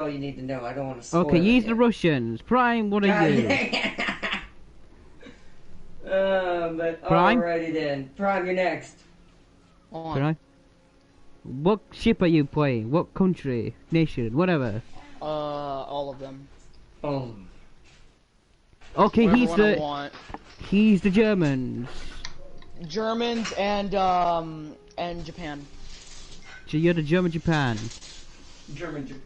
all you need to know. I don't want to spoil Okay, it use yet. the Russians. Prime, what are God you? dang it. But Prime? alrighty then. Prime, you're next. Prime? What ship are you playing? What country? Nation? Whatever. All of them. Oh. Okay, Whatever he's the Germans. Germans and Japan. So you're the Japan. German.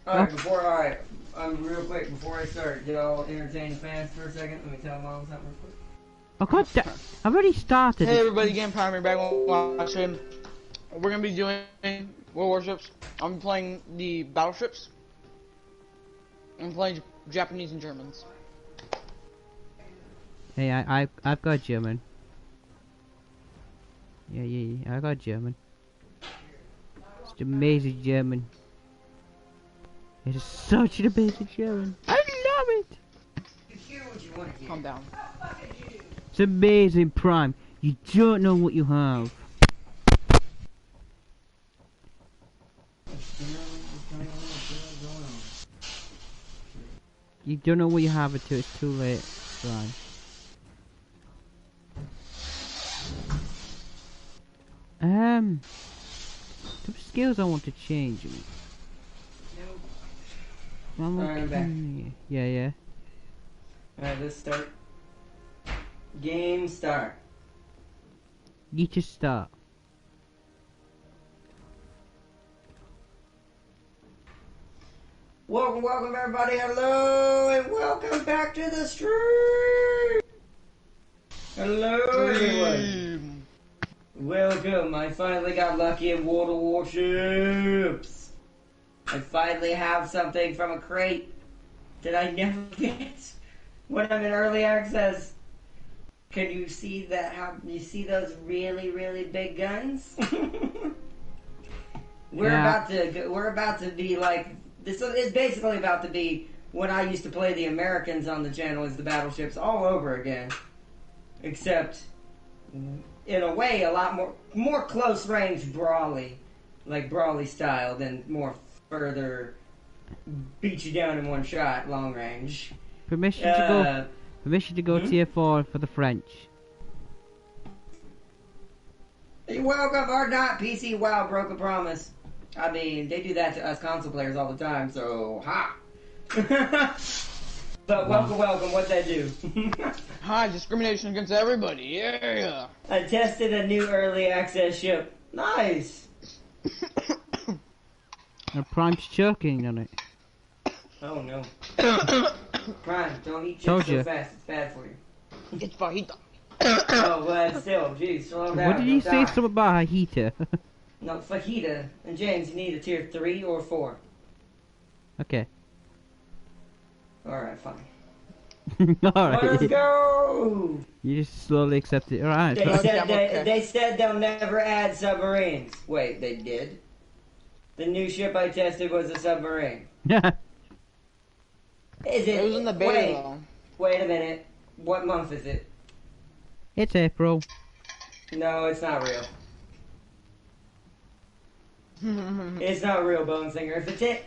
Alright, real quick, before I start, did I'll entertain the fans for a second? Let me tell Mom something real quick. Oh god, I've already started. Hey everybody, again, Primary back watching. We're gonna be doing World Warships. I'm playing the battleships. I'm playing Japanese and Germans. Hey, I've got German. Yeah, I got German. It's amazing German. It's such an amazing German. I love it. Calm down. It's amazing, Prime. You don't know what you have. You don't know what you have until it's too late, Prime. Some skills I want to change. Alright, I'm back. Yeah. Alright, let's start. Game start. You just start. Welcome everybody, hello, and welcome back to the stream! Hello everyone. Welcome, I finally got lucky in World of Warships. I finally have something from a crate that I never get when I'm in early access. Can you see that? How you see those really big guns? We're about to be like this. It's basically about to be when I used to play the Americans on the channel as the battleships all over again, except in a way a lot more close range brawly, like brawly style, than more further beat you down in one shot long range. Permission to go tier 4 for the French. You're welcome or not, PC WoW broke a promise. I mean, they do that to us console players all the time, so ha! But welcome, what'd they do? Hi, discrimination against everybody, yeah! I tested a new early access ship. Nice! And Prime's choking on it. Oh no. Prime, don't eat Told chips so you. fast, it's bad for you. It's fajita. Oh, but still, geez, slow down. What did you say something about a heater? No, fajita. And James, you need a tier 3 or 4. Okay. Alright, fine. Alright. Let's go! You just slowly accept it. Alright. They said they'll never add submarines. Wait, they did? The new ship I tested was a submarine. Is it? It was in the beta though. Wait a minute. What month is it? It's April. No, it's not real. It's not real, Bone Singer. If it's it,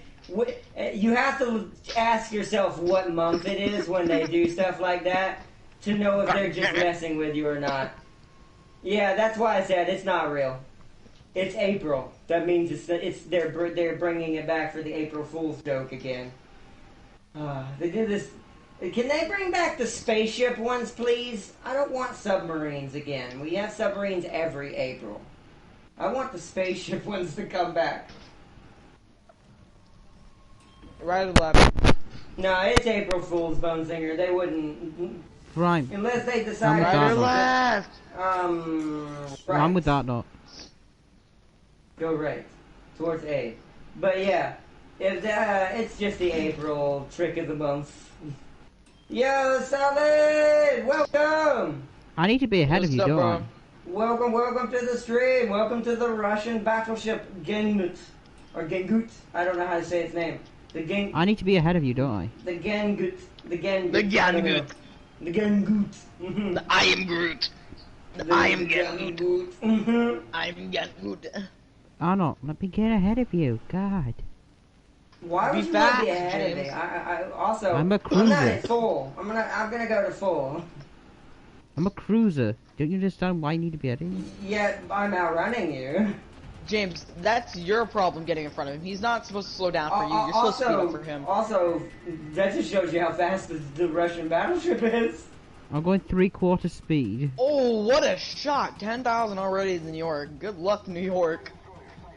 you have to ask yourself what month it is when they do stuff like that to know if they're just messing with you or not. Yeah, that's why I said it's not real. It's April. That means they're bringing it back for the April Fool's joke again. They did this. Can they bring back the spaceship ones, please? I don't want submarines again. We have submarines every April. I want the spaceship ones to come back. Right or left? No, it's April Fool's, Bone Singer. They wouldn't. Prime. Unless they decide. Right or left? Right. I'm with that note. Go right. Towards A. But yeah. It's just the April trick of the month. Yo, Solid! Welcome! I need to be ahead of you, don't I? Welcome to the stream. Welcome to the Russian battleship Gengut. Or Gengut. I don't know how to say its name. I need to be ahead of you, don't I? The Gengut. The Gengut. The Gengut. The Gengut. The I am Groot. I am Gengut. I'm Gengut. Arnold, let me get ahead of you. God. Why would Be you want to be fast, ahead of me? James. I also. I'm a I'm not cruiser. at full. I'm gonna go to full. I'm a cruiser. Don't you understand why I need to be ahead of you? Yet I'm outrunning you. James, that's your problem getting in front of him. He's not supposed to slow down for you. You're supposed to speed up for him. Also, that just shows you how fast the Russian battleship is. I'm going 3/4 speed. Oh, what a shot! 10,000 already in New York. Good luck, New York.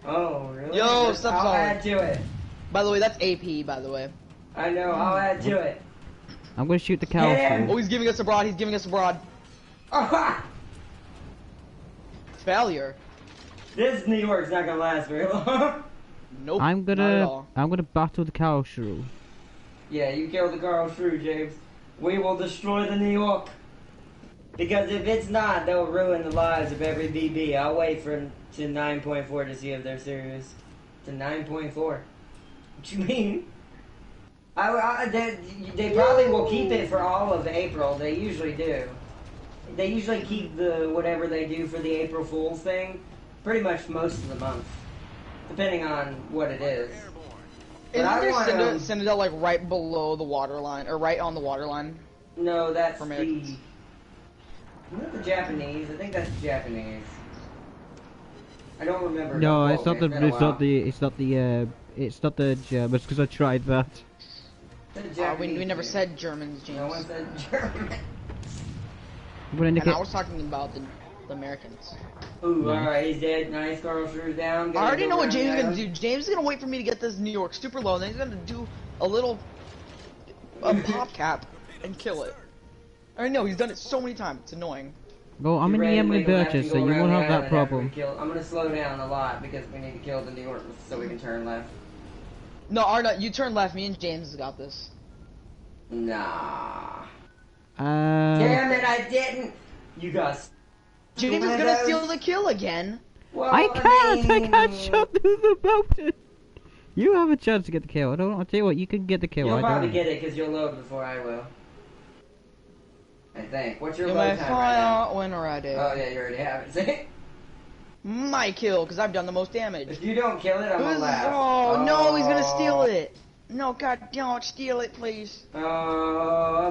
Oh, really? Yo, stop I'll solid. add to it. By the way, that's AP, by the way. I know, I'll add to it. I'm going to shoot the cow. Hit him. Oh, he's giving us a broad. He's giving us a broad. Ah! Failure. This New York's not gonna last very long. Nope. I'm not at all. gonna battle the cow shrew. Yeah, you kill the Carl Shrew, James. We will destroy the New York. Because if it's not, they'll ruin the lives of every BB. I'll wait for to 9.4 to see if they're serious. To 9.4. What you mean? They probably will keep it for all of April. They usually do. They usually keep the whatever they do for the April Fool's thing pretty much most of the month, depending on what it is. But Isn't there Citadel like right below the waterline, or right on the waterline? No, that's For the. Americans. Not the Japanese. I think that's the Japanese. I don't remember. No, Don't it's quote not me, the. been a while. It's not the Germans because I tried that. The We Japanese never dude. said Germans, James. No one said German. I'm gonna nick And I it. was talking about the Americans. Ooh, Nice. alright, he's dead. Nice, Carl Shrew's down. I already know what James is gonna gonna do. James is gonna wait for me to get this New York super low, and then he's gonna do a little pop cap and kill it. I know he's done it so many times. It's annoying. Well, I'm in the Emily Burgess, so you won't have that problem. I'm gonna slow down a lot because we need to kill the New York so we can turn left. No, Arna, you turn left. Me and James got this. Nah. Uh, Damn it, I didn't. You guys. James is gonna steal the kill again. Well, I can't mean, shot through the mountain. You have a chance to get the kill. I'll tell you what, you can get the kill. You'll I probably don't. get it because you'll load before I will. I think. What's your You load may time find right now? out when I do. Oh yeah, you already have it. See? My kill, because I've done the most damage. If you don't kill it, I'm gonna laugh. Oh, no, he's gonna steal it. No, God, don't steal it, please. Oh,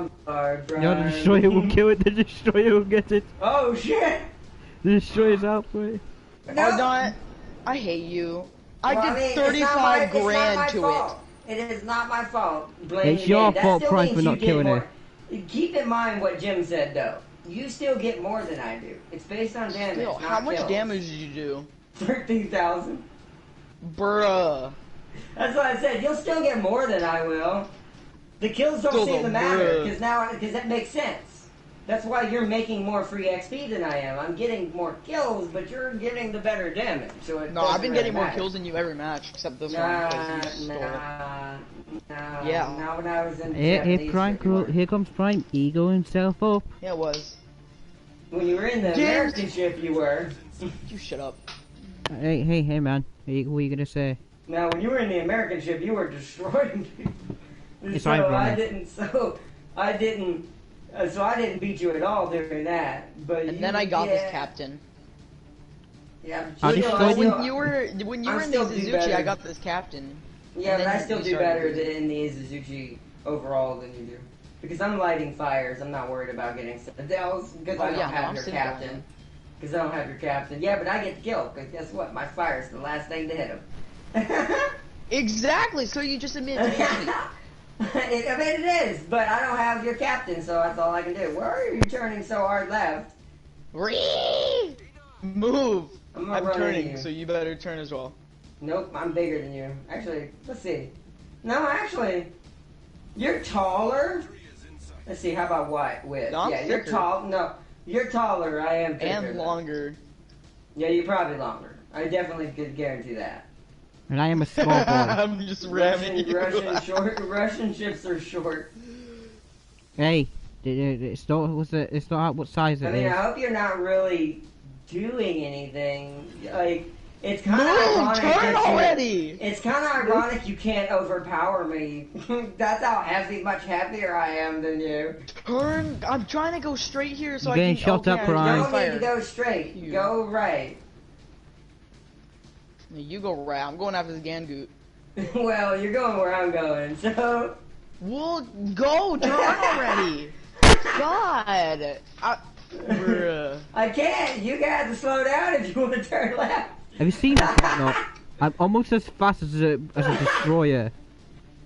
I'm sorry, Brian. No, the destroyer will kill it. The destroyer will get it. Oh shit! The destroyer's out for it. No. Oh, not. I hate you. Well, I did mean, 35 it's grand not my to fault. It is not my fault. Blame It's the your game. That fault, still Prime, means for you not get killing more. her. Keep in mind what Jim said, though. You still get more than I do. It's based on damage. Still, not how much kills. damage did you do? 13,000. Bruh. That's what I said. You'll still get more than I will. The kills don't Still seem to though, matter bruh. because that makes sense. That's why you're making more free XP than I am. I'm getting more kills, but you're getting the better damage. So it No, doesn't I've been really getting more matter. kills than you every match, except this one. Nah, because you stole it. nah. Yeah. Not when I was in Here, Japanese Prime, ship, here comes Prime, ego himself up. Yeah, it was. When you were in the James- American ship, you were. You shut up. Hey, man. What are you gonna say? Now, when you were in the American ship, you were destroying people. It's so I ironic. didn't. So I didn't beat you at all during that. But And then I got this captain. Yeah. I but just still, saw I you- When you were I in the still do Suzuki, better. I got this captain. Yeah, And but then I still you do started better losing. in the Suzuki overall than you do. Because I'm lighting fires. I'm not worried about getting Citadels because Oh, I don't yeah, no, have I'm your Citadel, captain. man. Because I don't have your captain. Yeah, but I get the kill. Because guess what? My fire's the last thing to hit him. Exactly, so you just admitted to me. I mean, it is, but I don't have your captain, so that's all I can do. Where are you turning so hard left? Move! I'm gonna I'm run into turning, you. so you better turn as well. Nope, I'm bigger than you. Actually, let's see. No, actually, you're taller. Let's see, how about width? No, I'm yeah, you're thicker. tall. No, you're taller. I am thicker. And though. longer. Yeah, you're probably longer. I definitely could guarantee that. And I am a small boy. I'm just ramming you. Russian ships are short. Hey, it's not what size I it mean, is. I hope you're not really doing anything. Like, it's kind Move! of ironic Turn that you- already! It's kind of ironic you can't overpower me. That's how much heavier I am than you. Turn! I'm trying to go straight here so You're I getting can. shot up, I You Ryan. don't need to go straight. You. Go right. You go right. I'm going after the Gangoot. Well, you're going where I'm going, so... Well, go, turn already. God. Bruh. I can't. You got to slow down if you want to turn left. Have you seen this or not? I'm almost as fast as a destroyer.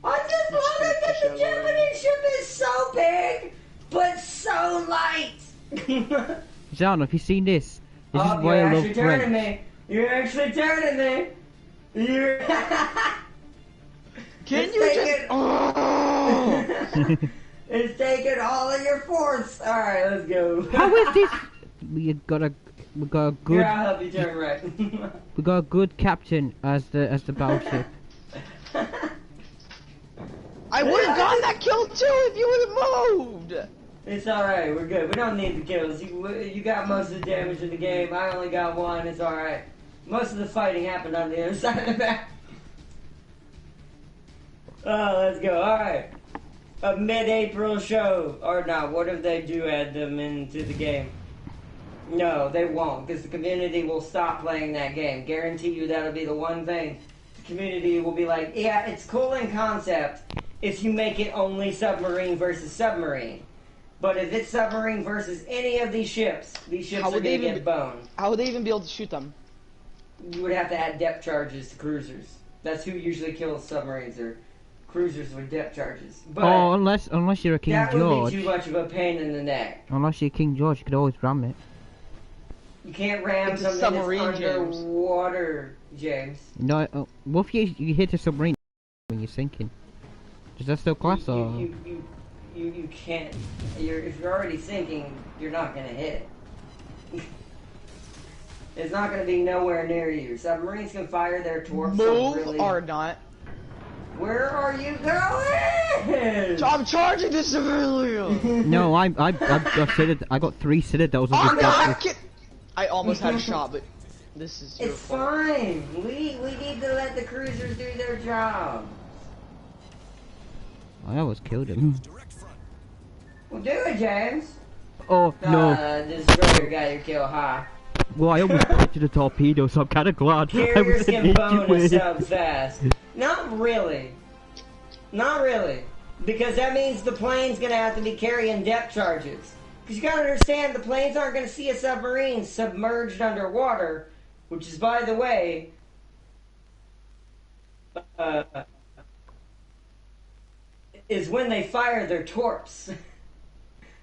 I just love it that the Japanese ship is so big, but so light. John, have you seen this? This Oh, is why you're I love actually turning French. me. You're actually turning me. You're... Can It's you taking- just... Oh. It's taking all of your force. Alright, let's go. How is this? We got a good. Here, I'll help you turn right. We got a good captain as the battleship. I would have gotten that kill too if you would have moved. It's alright, we're good. We don't need the kills. You got most of the damage in the game. I only got one. It's alright. Most of the fighting happened on the other side of the map. Oh, let's go. Alright. A mid-April show. Or not. What if they do add them into the game? No, they won't. Because the community will stop playing that game. Guarantee you that'll be the one thing. The community will be like, yeah, it's cool in concept if you make it only submarine versus submarine. But if it's submarine versus any of these ships are going to get boned. How would they even be able to shoot them? You would have to add depth charges to cruisers. That's who usually kills submarines, or cruisers with depth charges. But Oh, unless you're a King that George. would be too much of a pain in the neck. Unless you're King George, you could always ram it. You can't ram It's a something submarine, that's James. underwater, James. No, what if you hit a submarine when you're sinking? Does that still class or? You can't. If you're already sinking, you're not gonna hit it. It's not gonna be nowhere near you. Submarines can fire their torps. Move really... or not. Where are you going? I'm charging the civilian. No, I got 3 citadels. Oh, no, I almost had a shot, but this is. It's fine. We need to let the cruisers do their job. I almost killed him. Well, do it, James. Oh no! Destroyer got your kill high. Well, I almost captured a torpedo, so I'm kind of glad I Carriers was can an bone a idiot. sub fast. Not really. Not really. Because that means the plane's gonna have to be carrying depth charges. Because you gotta understand, the planes aren't gonna see a submarine submerged underwater, which is, by the way, is when they fire their torps.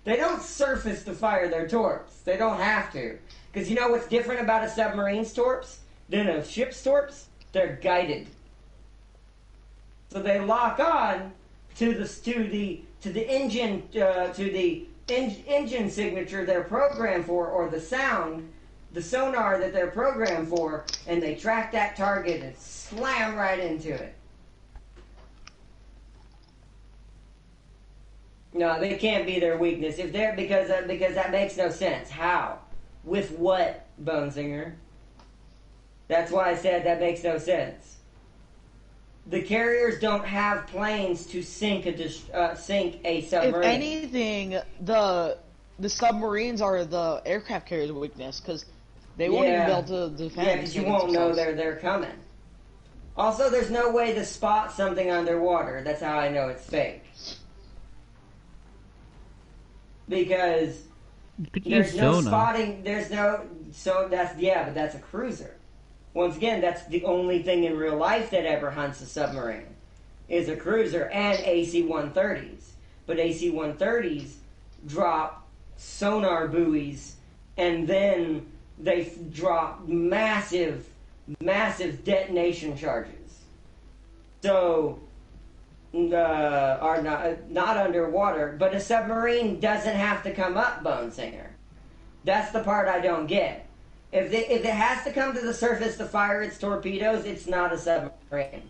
They don't surface to fire their torps. They don't have to. Because you know what's different about a submarine's torps than a ship's torps? They're guided. So they lock on to the engine signature they're programmed for, or the sound, the sonar that they're programmed for, and they track that target and slam right into it. No, they can't be their weakness if they're because that makes no sense. How? With what, Bonesinger? That's why I said that makes no sense. The carriers don't have planes to sink a submarine. If anything, the submarines are the aircraft carriers' weakness because they won't even be able to defend. Yeah, because you won't know they're coming. Also, there's no way to spot something underwater. That's how I know it's fake. Because there's no spotting. There's no but that's a cruiser. Once again, that's the only thing in real life that ever hunts a submarine, is a cruiser and AC-130s. But AC-130s drop sonar buoys, and then they drop massive detonation charges. So, are not underwater, but a submarine doesn't have to come up, Bonesinger. That's the part I don't get. If it has to come to the surface to fire its torpedoes, it's not a submarine.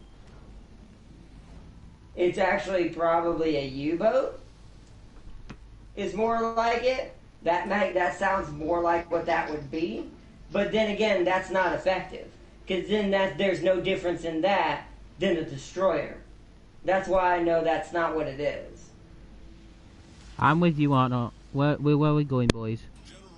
It's actually probably a U-boat. Is more like it. That sounds more like what that would be. But then again, that's not effective, because then there's no difference in that than a destroyer. That's why I know that's not what it is. I'm with you, Arnold. Where are we going, boys?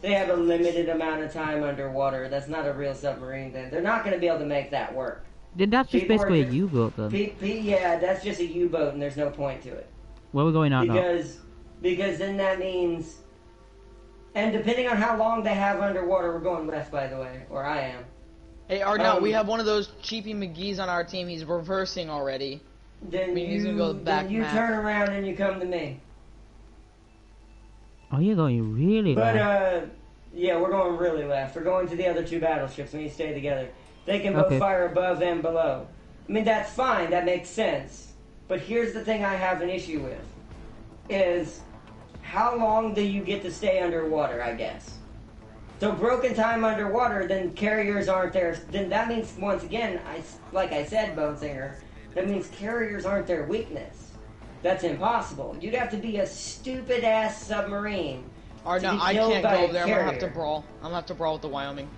They have a limited amount of time underwater. That's not a real submarine then. They're not going to be able to make that work. Then that's just People are basically a ju- U-boat then. Yeah, that's just a U-boat, and there's no point to it. Where we're going out now? Because then that means, and depending on how long they have underwater, we're going west, by the way, or I am. Hey, Arnell, we have one of those cheapy McGee's on our team. He's reversing already. Then he's gonna go back then you map. turn around and you come to me. Oh, you're going really But left. yeah, we're going really left. We're going to the other two battleships. We need to stay together. They can both fire above and below. I mean, that's fine. That makes sense. But here's the thing I have an issue with. Is how long do you get to stay underwater, I guess? So broken time underwater, then carriers aren't there. Then that means, once again, like I said, Bone Singer, that means carriers aren't their weakness. That's impossible. You'd have to be a stupid-ass submarine. Arnell, I can't go over there. I'm gonna have to brawl. I'm gonna have to brawl with the Wyoming.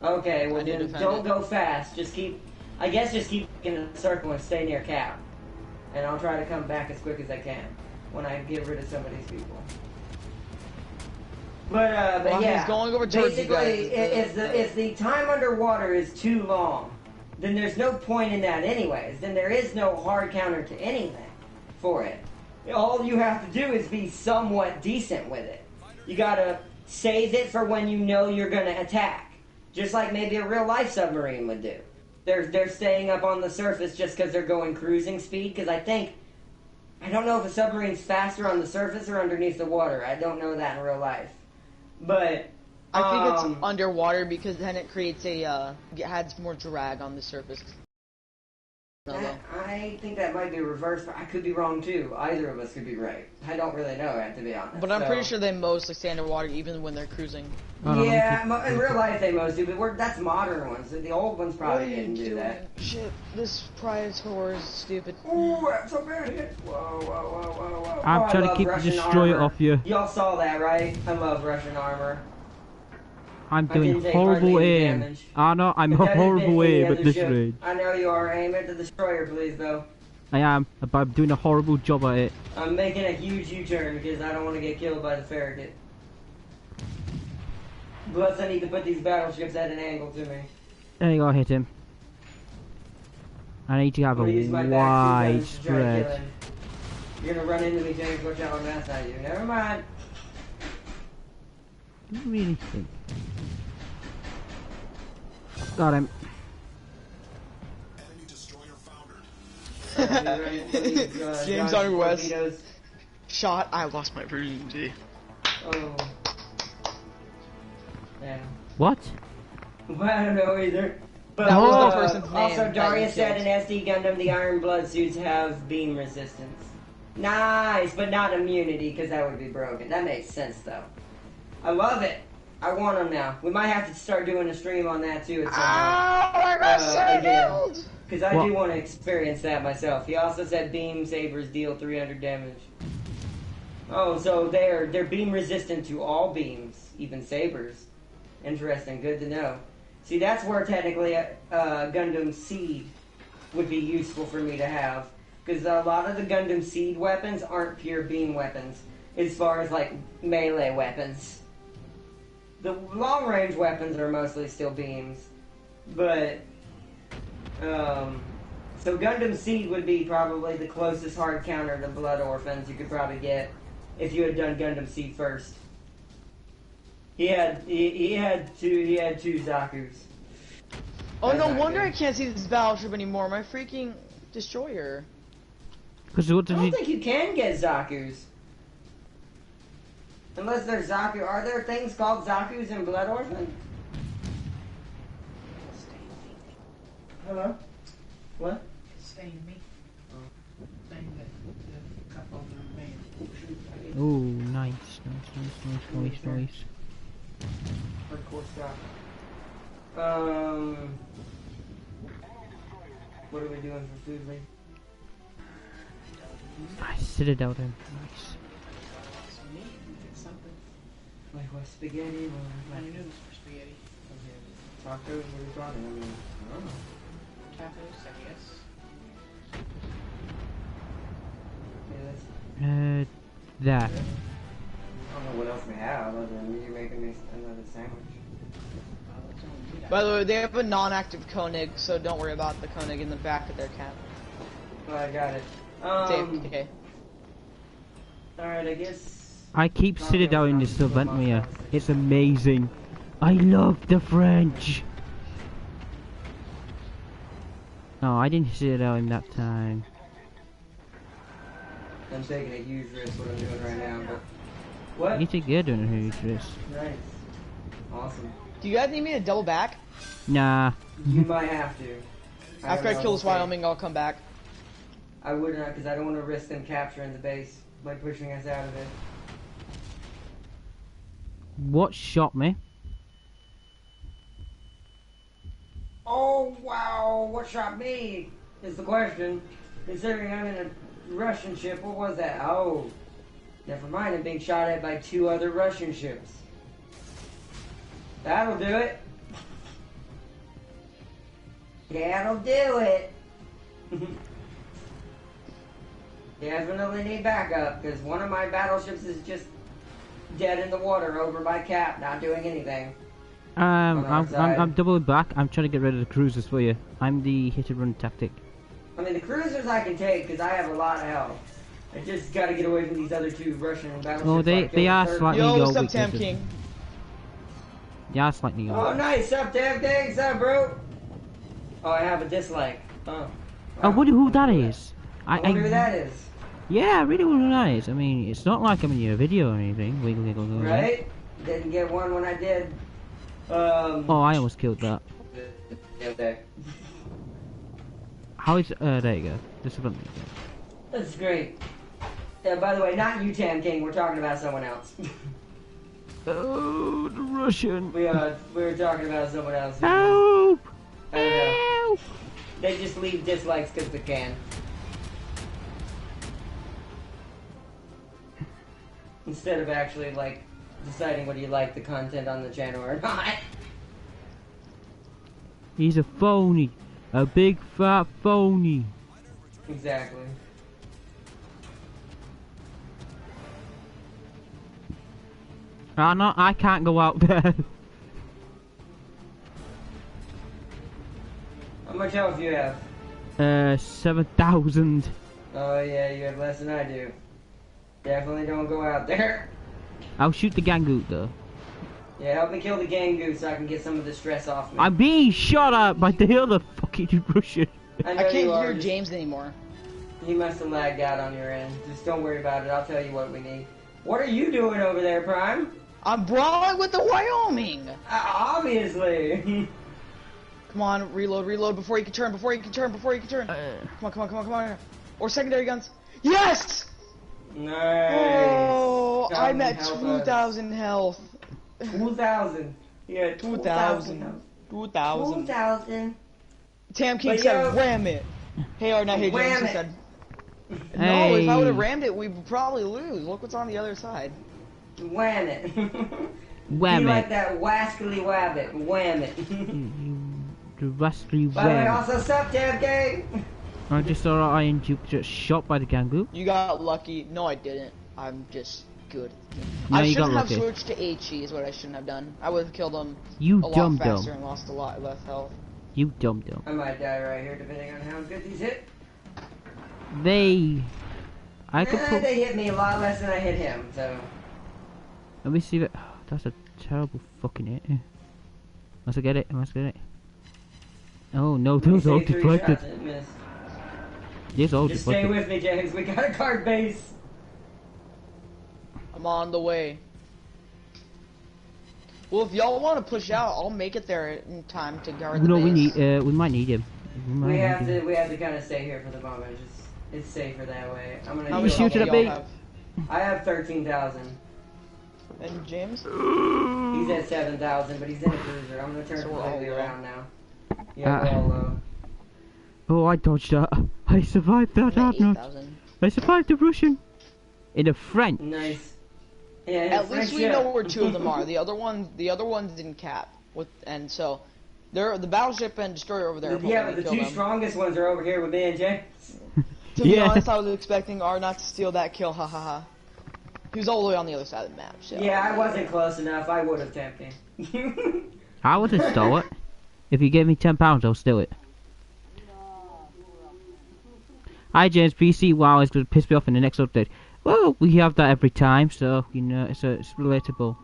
Okay, well then don't go fast. Just keep in a circle and stay near Cap. And I'll try to come back as quick as I can when I get rid of some of these people. But yeah, he's going over towards you guys. Basically, if the time underwater is too long, then there's no point in that anyways. Then there is no hard counter to anything for it. All you have to do is be somewhat decent with it. You gotta save it for when you know you're gonna attack. Just like maybe a real life submarine would do. They're staying up on the surface just because they're going cruising speed. Because I don't know if a submarine's faster on the surface or underneath the water. I don't know that in real life. But I think it's underwater because then it creates it adds more drag on the surface. I think that might be reversed, but I could be wrong too. Either of us could be right. I don't really know, to be honest. But I'm pretty sure they mostly stay underwater even when they're cruising. Yeah, in real life they most do, but that's modern ones. The old ones probably didn't do that. Shit, this Praetor is stupid. Ooh, that's a bad hit. Whoa. I'm trying to keep the destroyer off you. Y'all saw that, right? I love Russian armor. I'm doing horrible aim. I know, I'm a horrible aim at this range. I know you are. Aim at the destroyer, please, though. I am, but I'm doing a horrible job at it. I'm making a huge U-turn because I don't want to get killed by the Farragut. Plus, I need to put these battleships at an angle to me. There you go, hit him. I need to have a wide spread. You're gonna run into me, James. Watch out, I'm gonna at you. Never mind. Do you really think? Got him. Enemy destroyer foundered. James on west. Shot. I lost my virginity. Oh. Yeah. What? Well, I don't know either. But that was the person's name. Also, Darius said in SD Gundam the Iron Blood suits have beam resistance. Nice, but not immunity because that would be broken. That makes sense though. I love it. I want them now. We might have to start doing a stream on that too at some point. Because I do want to experience that myself. He also said beam sabers deal 300 damage. Oh, so they're beam resistant to all beams, even sabers. Interesting. Good to know. See, that's where technically a Gundam Seed would be useful for me to have. Because a lot of the Gundam Seed weapons aren't pure beam weapons. As far as, like, melee weapons. The long-range weapons are mostly still beams. But, so Gundam Seed would be probably the closest hard counter to Blood Orphans you could probably get if you had done Gundam Seed first. He had two Zakus. Oh, no wonder I can't see this battleship anymore. My freaking destroyer. I don't think you can get Zakus. Unless there's Zaku. Are there things called Zakus in Blood Orphan? Hello? What? Stain me. Thing that the couple of them made. Ooh, nice. Hardcore stuff. What are we doing for food, Lee? Nice, sit it out there. Nice. Some meat, something. Like what, spaghetti or Many noodles for spaghetti. tacos? What are you talking? I mean, I don't know. Tacos, I guess. Yeah, That. I don't know what else we have other than you making me another sandwich. That's only two. By the way, they have a non-active Koenig, so don't worry about the Koenig in the back of their cap. Oh, I got it. Okay. Alright, I guess... I keep sitting down in this event here. It's amazing. I love the French. No, I didn't sit down in that time. I'm taking a huge risk what I'm doing right now, but... What? You think you're doing a huge risk. Nice. Awesome. Do you guys need me to double back? Nah. You might have to. After I kill this Wyoming, I'll come back. I would not, because I don't want to risk them capturing the base by pushing us out of it. What shot me? Oh, wow, what shot me? Is the question. Considering I'm in a Russian ship, what was that? Oh, never mind, I'm being shot at by 2 other Russian ships. That'll do it. That'll do it. Definitely need backup, because one of my battleships is just dead in the water over by Cap, not doing anything. I'm doubling back. I'm trying to get rid of the cruisers for you. I'm the hit and run tactic. I mean, the cruisers I can take, because I have a lot of health. I just gotta get away from these other 2 Russian battleships. Oh, they are slightly Yo, your what's up, Tam weaknesses. King? They are slightly your. Oh, nice. Sup, Tam King? Sup, bro? Oh, I have a dislike. Oh. I wonder who that is. I wonder who that is. Yeah, I really wonder who that is. I mean, it's not like I'm in your video or anything. Wiggle, wiggle, wiggle. Right? Didn't get one when I did. Oh, I almost killed that. Okay. How is there you go. This is something. That's great. Yeah, by the way, not you, Tam King. We're talking about someone else. Oh, the Russian. we were talking about someone else. Help! I don't know. Help! They just leave dislikes because they can. Instead of actually, like, deciding whether you like the content on the channel or not. He's a phony. A big fat phony. Exactly. I can't go out there. How much health do you have? 7,000. Oh yeah, you have less than I do. Definitely don't go out there. I'll shoot the gangoot though. Yeah, help me kill the gangoose so I can get some of the stress off me. I'm being shot at by the other fucking Russian. I I can't you are, hear just- James anymore. You must have lagged out on your end. Just don't worry about it. I'll tell you what we need. What are you doing over there, Prime? I'm brawling with the Wyoming! Obviously. Come on, reload before you can turn, before you can turn. Come on. Or secondary guns. Yes! Nice. Oh, Come I'm at help 2,000 health. 2,000. Yeah, 2,000. 2,000. 2,000. Tam King But said, yo- "Wham it." Hey, or not, hey, Wham James, he it. said. No, if I would have Hey. rammed it, we'd probably lose. Look what's on the other side. Wham it. Wham Be like it. that wascally wabbit. Wham it. The rascally By the way, wham. also sup, Tab Gang? I just saw Iron Duke just shot by the gangoot. You got lucky. No, I didn't. I'm just good. No, I you got shouldn't have lucky. switched to HE is what I shouldn't have done. I would have killed him You a lot dumb faster dumb. and lost a lot less health. You dumb dumb. I might die right here, depending on how good these hit. I could put. They hit me a lot less than I hit him, so... Let me see that. That's a terrible fucking hit. Must I get it? Oh no, those all Say 3 deflected. shots and miss. These all Just stay deflected. with me, James. We got a guard base. I'm on the way. Well, if y'all want to push out, I'll make it there in time to guard the No, base. we might need him. We have to kind of stay here for the moment. It's safer that way. I'm gonna. How You many shoot health it do at y'all me. have? I have 13,000. And James? He's at 7,000, but he's in a cruiser. I'm gonna turn So we're all completely low. around now. Yeah, we're all low. Oh, I dodged that. I survived that, I'm at Adnan. 8,000. I survived the Russian. In a French. Nice. Yeah, At least we know where 2 of them are. The other ones didn't cap. And so, they're the battleship and destroyer over there. Yeah, but probably the kill 2 them. strongest ones are over here with me and James. To be Yeah. honest, I was expecting R not to steal that kill. Ha ha ha. He was all the way on the other side of the map. So. Yeah, I wasn't close enough. I would have tapped him. I would have stole it. If you give me £10, I'll steal it. Hi James, PC WoW is going to piss me off in the next update. Well, we have that every time, so, you know, it's relatable.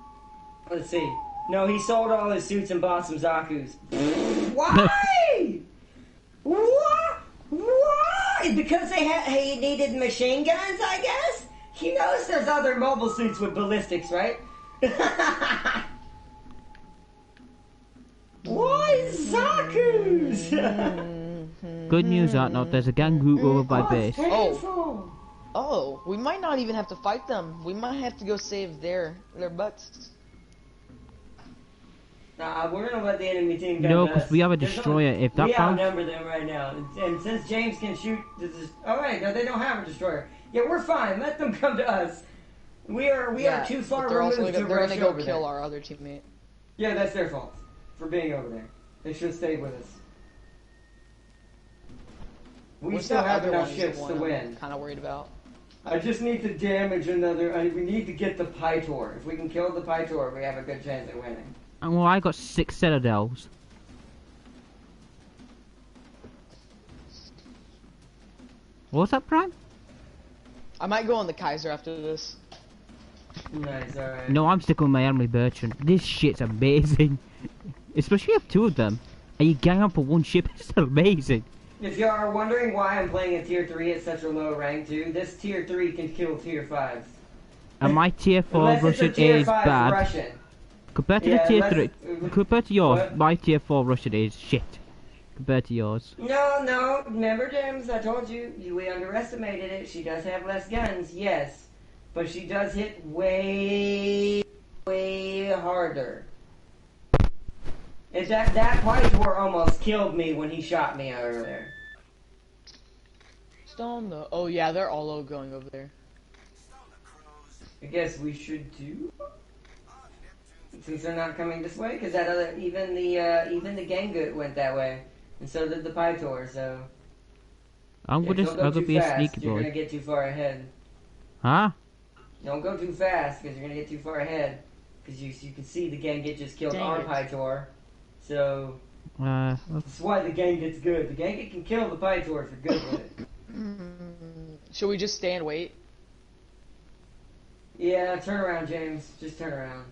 Let's see. No, he sold all his suits and bought some Zaku's. Why? What? Why? Because he needed machine guns, I guess? He knows there's other mobile suits with ballistics, right? Why Zaku's? Good news, Arnold, there's a gang group over by base. Oh, we might not even have to fight them. We might have to go save their butts. Nah, we're gonna let the enemy team go. No, because we have a destroyer. If that we bounce... outnumber them right now, and since James can shoot, oh wait, no, they don't have a destroyer. Yeah, we're fine. Let them come to us. We are too far removed to rush over there. They're gonna go kill our other teammate. Yeah, that's their fault for being over there. They should stay with us. We still have enough ships to win. Kind of worried about. I just need to damage another. We need to get the Pytor. If we can kill the Pytor, we have a good chance at winning. And well, I got 6 Citadels. What was that, Prime? I might go on the Kaiser after this. Nice, alright. No, I'm sticking with my Emily Bertrand. This shit's amazing. Especially if you have 2 of them. And you gang up for 1 ship, it's amazing. If you are wondering why I'm playing a tier 3 at such a low rank too, this tier 3 can kill tier 5s. And my tier 4 Russian is bad. Russian. Compared to the tier 3, compared to yours, what? My tier 4 Russian is shit. Compared to yours. No, remember James, I told you, we underestimated it. She does have less guns, yes. But she does hit way harder. That Pytor almost killed me when he shot me over there. Oh yeah, they're all going over there. I guess we should too. Since they're not coming this way, because that other even the Gangut went that way, and so did the Pytor. So I'm gonna be a sneaky boy. You're gonna get too far ahead. Huh? Don't go too fast, because you're gonna get too far ahead. Because you can see the Gangut just killed our Pytor. So that's why the Gangut's good. The Gangut can kill the Pytor if you're good with it. Should we just stay and wait? Yeah, turn around, James. Just turn around.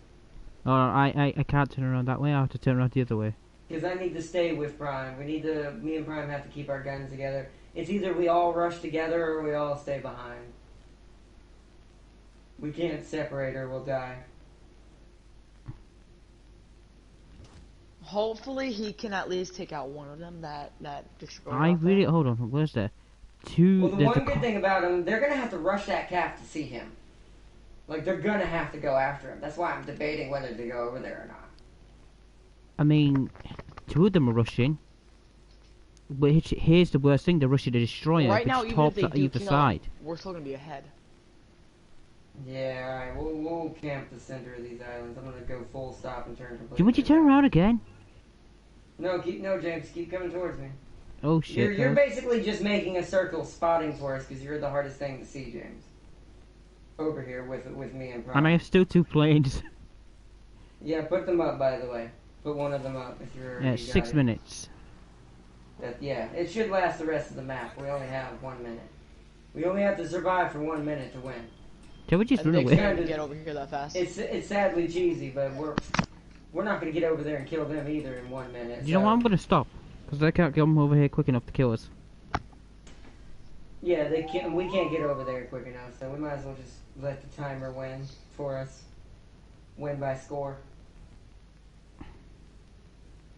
Oh, I can't turn around that way. I have to turn around the other way. Because I need to stay with Prime. Me and Prime have to keep our guns together. It's either we all rush together or we all stay behind. We can't separate or we'll die. Hopefully he can at least take out one of them that destroyed. Hold on, where's there? 2. Well, the one good thing about him, they're gonna have to rush that calf to see him. Like, they're gonna have to go after him. That's why I'm debating whether to go over there or not. I mean, 2 of them are rushing. But here's the worst thing, they're rushing a destroyer, right now, which even if tops they do either kill side. him, we're still gonna be ahead. Yeah, alright, we'll camp the center of these islands. I'm gonna go full stop and turn completely. Do you want to turn around again? No, James, keep coming towards me. Oh shit. You're basically just making a circle spotting for us because you're the hardest thing to see, James. Over here with me and Prime. And I have still 2 planes. Yeah, put them up, by the way. Put one of them up if you're... Yeah, 6 minutes. Yeah, it should last the rest of the map. We only have 1 minute. We only have to survive for 1 minute to win. Can we just run away? Get over here that fast. It's sadly cheesy, but we're not going to get over there and kill them either in 1 minute. You know what, I'm going to stop. Because they can't come over here quick enough to kill us. Yeah, we can't get over there quick enough, so we might as well just let the timer win for us. Win by score.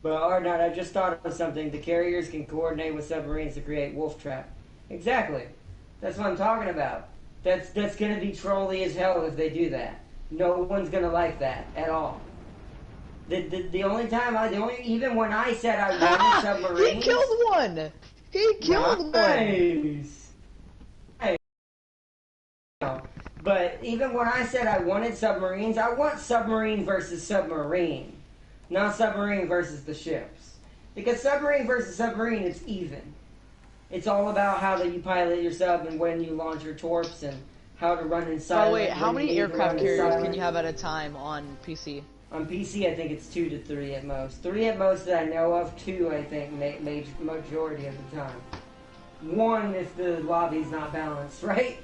But Arnott, I just thought of something. The carriers can coordinate with submarines to create wolf trap. Exactly. That's what I'm talking about. That's gonna be trolly as hell if they do that. No one's gonna like that at all. The only time even when I said I wanted submarines, he killed one. He killed one. But even when I said I wanted submarines, I want submarine versus submarine, not submarine versus the ships. Because submarine versus submarine, it's even. It's all about how that you pilot your sub and when you launch your torps and how to run in silent. By the way, how many aircraft carriers can you have at a time on PC? On PC, I think it's 2 to 3 at most. 3 at most that I know of. 2, I think, majority of the time. 1 if the lobby's not balanced, right?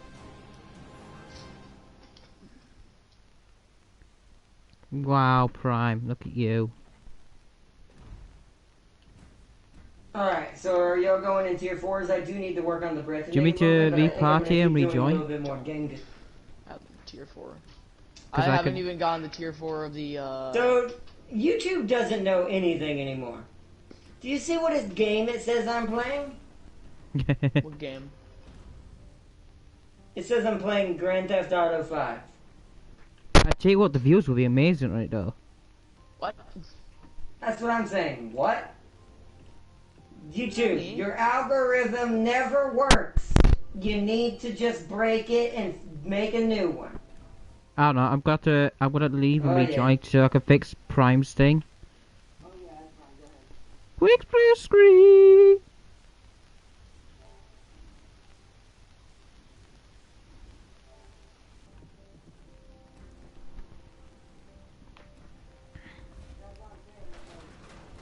Wow, Prime, look at you. Alright, so are y'all going in tier 4s? I do need to work on the breath. Do you mean to leave party and rejoin? A little bit more game. Tier 4. I 'Cause I haven't could- even gotten the tier 4 of the, So, YouTube doesn't know anything anymore. Do you see what game it says I'm playing? What game? It says I'm playing Grand Theft Auto 5. I tell you what, the views will be amazing right now. What? That's what I'm saying. What? YouTube, your algorithm never works. You need to just break it and make a new one. I don't know, I'm gonna leave and Oh, rejoin so I can fix Prime's thing. Quick split screen!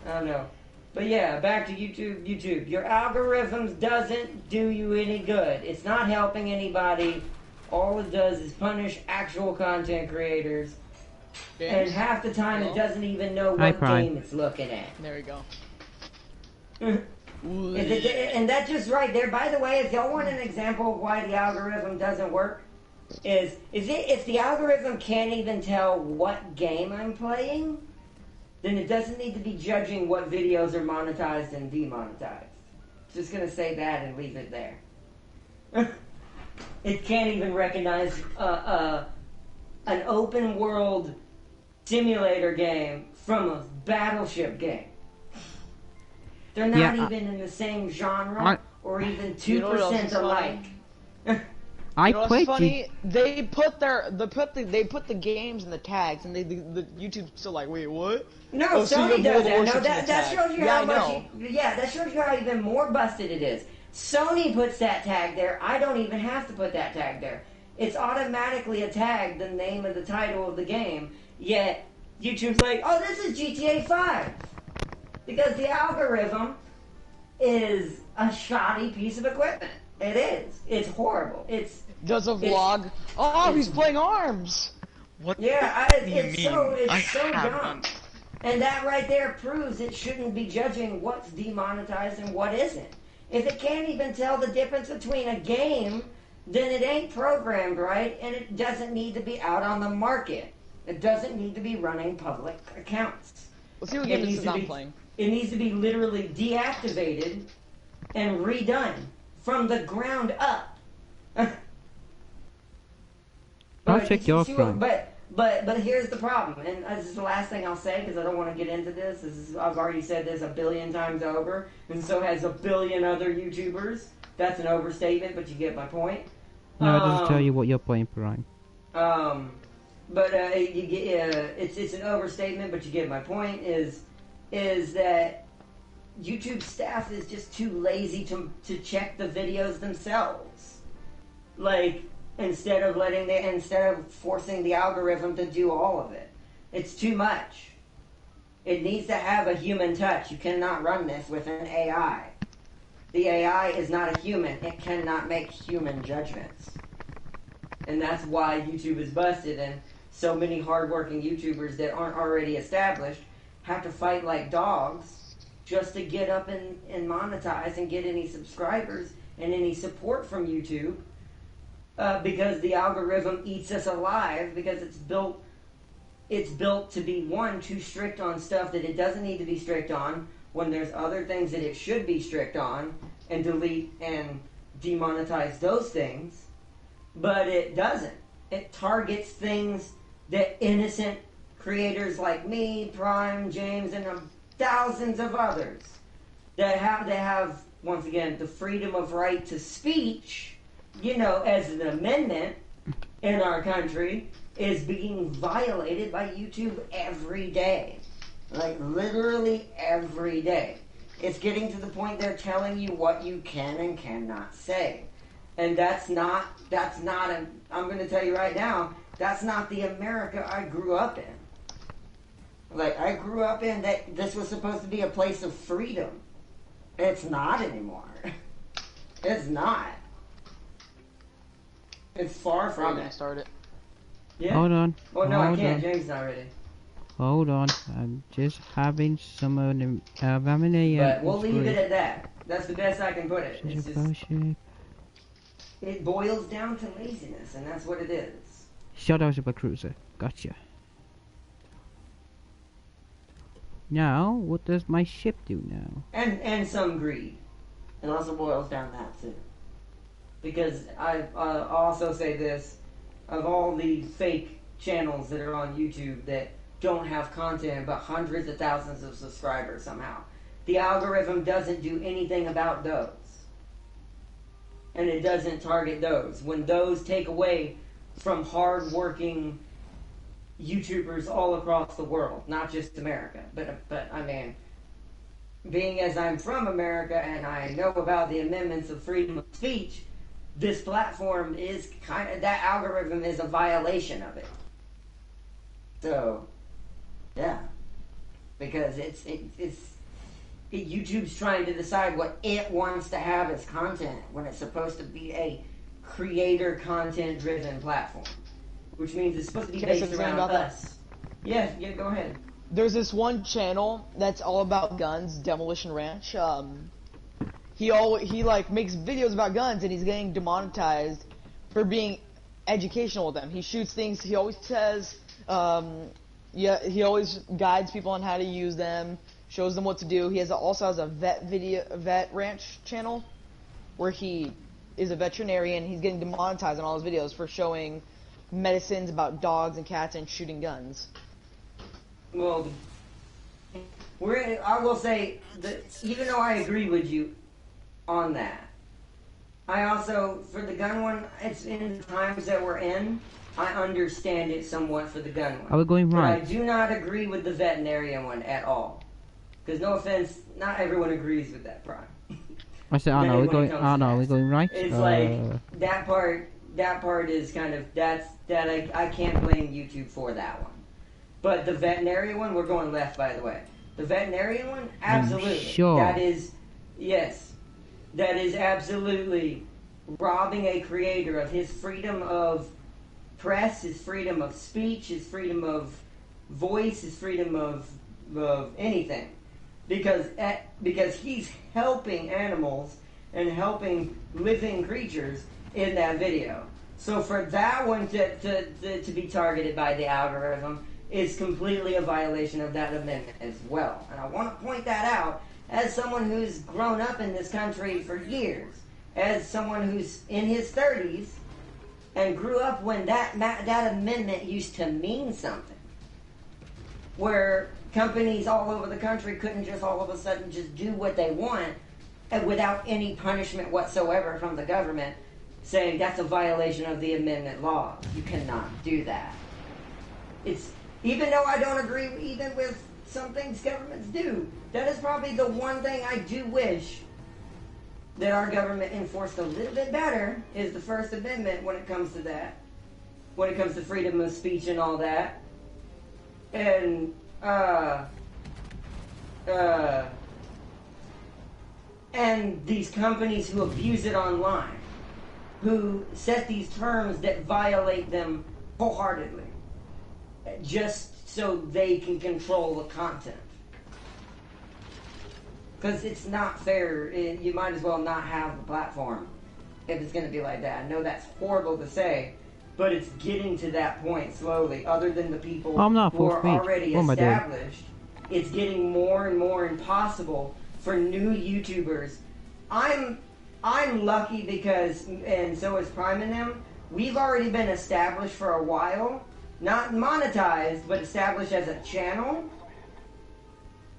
I don't know. But yeah, back to YouTube. YouTube, your algorithms doesn't do you any good. It's not helping anybody. All it does is punish actual content creators. And half the time it doesn't even know Hi, what Prime. game it's looking at. There we go. And that's just right there. By the way, if y'all want an example of why the algorithm doesn't work, is it if the algorithm can't even tell what game I'm playing, then it doesn't need to be judging what videos are monetized and demonetized. Just gonna say that and leave it there. It can't even recognize an open world simulator game from a battleship game. They're not even in the same genre or even 2% alike. I You know what's quit funny? They put the games in the tags, and the YouTube's still like, wait, what? No, Oh, so you Sony have does more that. No, Warships in the that tag. shows you Yeah, how I much. know. That shows you how even more busted it is. Sony puts that tag there. I don't even have to put that tag there. It's automatically a tag, the name of the title of the game. Yet YouTube's like, oh, this is GTA 5 because the algorithm is a shoddy piece of equipment. It is. It's horrible. It's Does a vlog? Oh, he's playing ARMS. What? yeah. do you It's mean? I so have dumb. none. And that right there proves it shouldn't be judging what's demonetized and what isn't. If it can't even tell the difference between a game, then it ain't programmed right, and it doesn't need to be out on the market. It doesn't need to be running public accounts. Let's see what It game needs this is to I'm be- playing. It needs to be literally deactivated and redone from the ground up. I'll But check you your see what- Prime. But here's the problem, and this is the last thing I'll say because I don't want to get into this. I've already said this a billion times over, and so has a billion other YouTubers. That's an overstatement, but you get my point. No, it doesn't tell you what you're playing, Prime. But you get it's an overstatement, but you get my point. Is that YouTube staff is just too lazy to check the videos themselves, like. Instead of forcing the algorithm to do all of it. It's too much. It needs to have a human touch. You cannot run this with an AI. The AI is not a human. It cannot make human judgments. And that's why YouTube is busted, and so many hardworking YouTubers that aren't already established have to fight like dogs just to get up and monetize and get any subscribers and any support from YouTube. Because the algorithm eats us alive because it's built to be, one, too strict on stuff that it doesn't need to be strict on when there's other things that it should be strict on, and delete and demonetize those things, but it doesn't. It targets things that innocent creators like me, Prime, James, and thousands of others that have once again the freedom of right to speech, as an amendment in our country, is being violated by YouTube every day. Like, literally every day. It's getting to the point they're telling you what you can and cannot say. And I'm going to tell you right now, that's not the America I grew up in. Like, I grew up in that this was supposed to be a place of freedom. It's not anymore. It's not. It's far I'm from gonna it. start it. Yeah. Hold on. Oh, no, I Hold can't. on. James is not ready. Hold on. I'm just having some of them. But we'll leave it at that. That's the best I can put it. It's just, Worship. it boils down to laziness, and that's what it is. Shadow Super Cruiser. Gotcha. Now, what does my ship do now? And some greed. It also boils down to that, too. Because I'll also say this, of all the fake channels that are on YouTube that don't have content but hundreds of thousands of subscribers somehow, the algorithm doesn't do anything about those. And it doesn't target those. When those take away from hard-working YouTubers all across the world, not just America, but I mean, being as I'm from America and I know about the amendments of freedom of speech, this platform is kind of, that algorithm is a violation of it. So, yeah, because YouTube's trying to decide what it wants to have as content when it's supposed to be a creator content driven platform, which means it's supposed to be Can I say based something around about that? us. Yeah, go ahead. There's this one channel that's all about guns, Demolition Ranch. He like makes videos about guns, and he's getting demonetized for being educational with them. He shoots things. He always says, he always guides people on how to use them, shows them what to do. He also has a vet ranch channel where he is a veterinarian. He's getting demonetized on all his videos for showing medicines about dogs and cats and shooting guns. Well, I will say that even though I agree with you on that, I also, for the gun one, it's in the times that we're in, I understand it somewhat for the gun one. Are we going right? But I do not agree with the veterinarian one at all. Because no offense, not everyone agrees with that, Prime. I said, oh no, we're going right. It's like, that part is kind of, I can't blame YouTube for that one. But the veterinarian one, we're going left, by the way. The veterinarian one, absolutely. Sure. That is, yes. That is absolutely robbing a creator of his freedom of press, his freedom of speech, his freedom of voice, his freedom of anything. Because he's helping animals and helping living creatures in that video. So for that one to be targeted by the algorithm is completely a violation of that amendment as well. And I want to point that out as someone who's grown up in this country for years, as someone who's in his 30s and grew up when that amendment used to mean something, where companies all over the country couldn't just all of a sudden just do what they want and without any punishment whatsoever from the government, saying that's a violation of the amendment law. You cannot do that. Even though I don't agree even with some things governments do, that is probably the one thing I do wish that our government enforced a little bit better, is the First Amendment when it comes to that. When it comes to freedom of speech and all that. And, and these companies who abuse it online, who set these terms that violate them wholeheartedly, just so they can control the content. Because it's not fair. You might as well not have the platform if it's going to be like that. I know that's horrible to say, but it's getting to that point slowly. Other than the people who are already established, it's getting more and more impossible for new YouTubers. I'm lucky because, and so is Prime and them, we've already been established for a while. Not monetized, but established as a channel.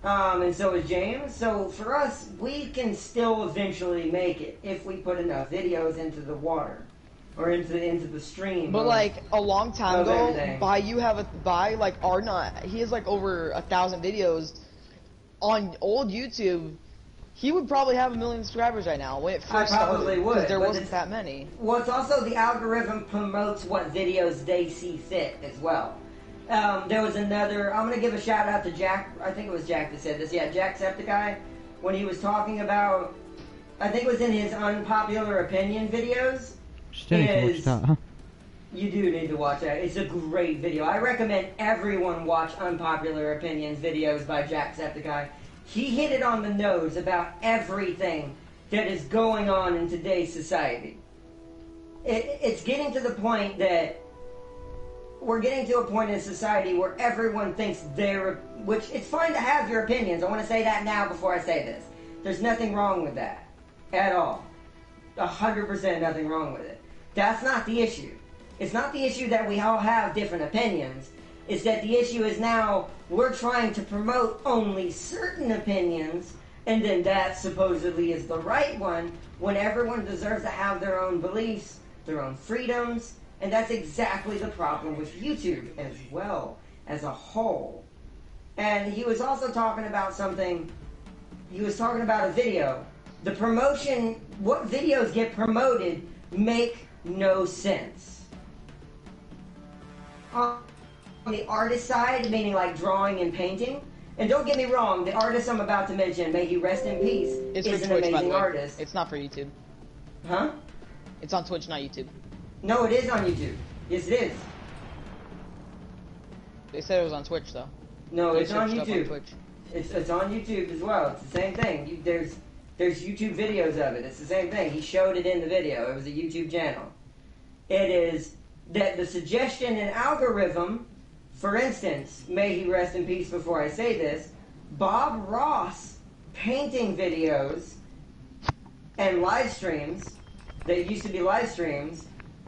And so is James. So for us, we can still eventually make it if we put enough videos into the water. Or into the stream. But like a long time ago, he has like over 1,000 videos on old YouTube. He would probably have 1 million subscribers right now when it first probably started, would, because there wasn't that many. Well, it's also the algorithm promotes what videos they see fit as well. There was another. I'm gonna give a shout out to Jack. I think it was Jack that said this. Yeah, Jacksepticeye, when he was talking about, I think it was in his unpopular opinion videos. Still need to watch that, huh? You do need to watch that. It's a great video. I recommend everyone watch Unpopular Opinions videos by Jacksepticeye. He hit it on the nose about everything that is going on in today's society. It's getting to the point that we're getting to a point in society where everyone thinks which it's fine to have your opinions. I want to say that now before I say this. There's nothing wrong with that at all. 100% nothing wrong with it. That's not the issue. It's not the issue that we all have different opinions. It's that the issue is now we're trying to promote only certain opinions, and then that supposedly is the right one, when everyone deserves to have their own beliefs, their own freedoms, and that's exactly the problem with YouTube as well as a whole. And he was also talking about something. He was talking about a video. The promotion, what videos get promoted make no sense. On the artist side, meaning like drawing and painting, and don't get me wrong, the artist I'm about to mention, may he rest in peace, It's is for an Twitch, by the amazing way. artist. It's not for YouTube. Huh? It's on Twitch, not YouTube. No, it is on YouTube. Yes, it is. They said it was on Twitch, though. No, They it's on searched up YouTube. Twitch. It's on YouTube as well. It's the same thing. There's YouTube videos of it. It's the same thing. He showed it in the video. It was a YouTube channel. It is that the suggestion and algorithm, for instance, may he rest in peace before I say this, Bob Ross painting videos and live streams that used to be live streams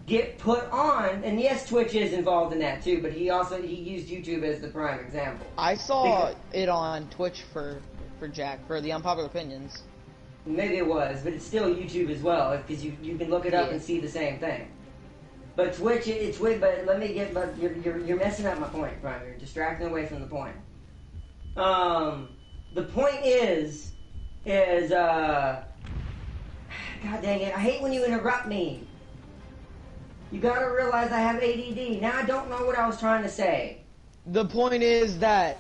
get put on, and yes, Twitch is involved in that too, but he used YouTube as the prime example. I saw it on Twitch for Jack, for the Unpopular Opinions. Maybe it was, but it's still YouTube as well, because you can look it up Yeah. and see the same thing. But Twitch, it's weird, but you're messing up my point, Prime. You're distracting away from the point. The point is, God dang it, I hate when you interrupt me. You gotta realize I have ADD. Now I don't know what I was trying to say. The point is that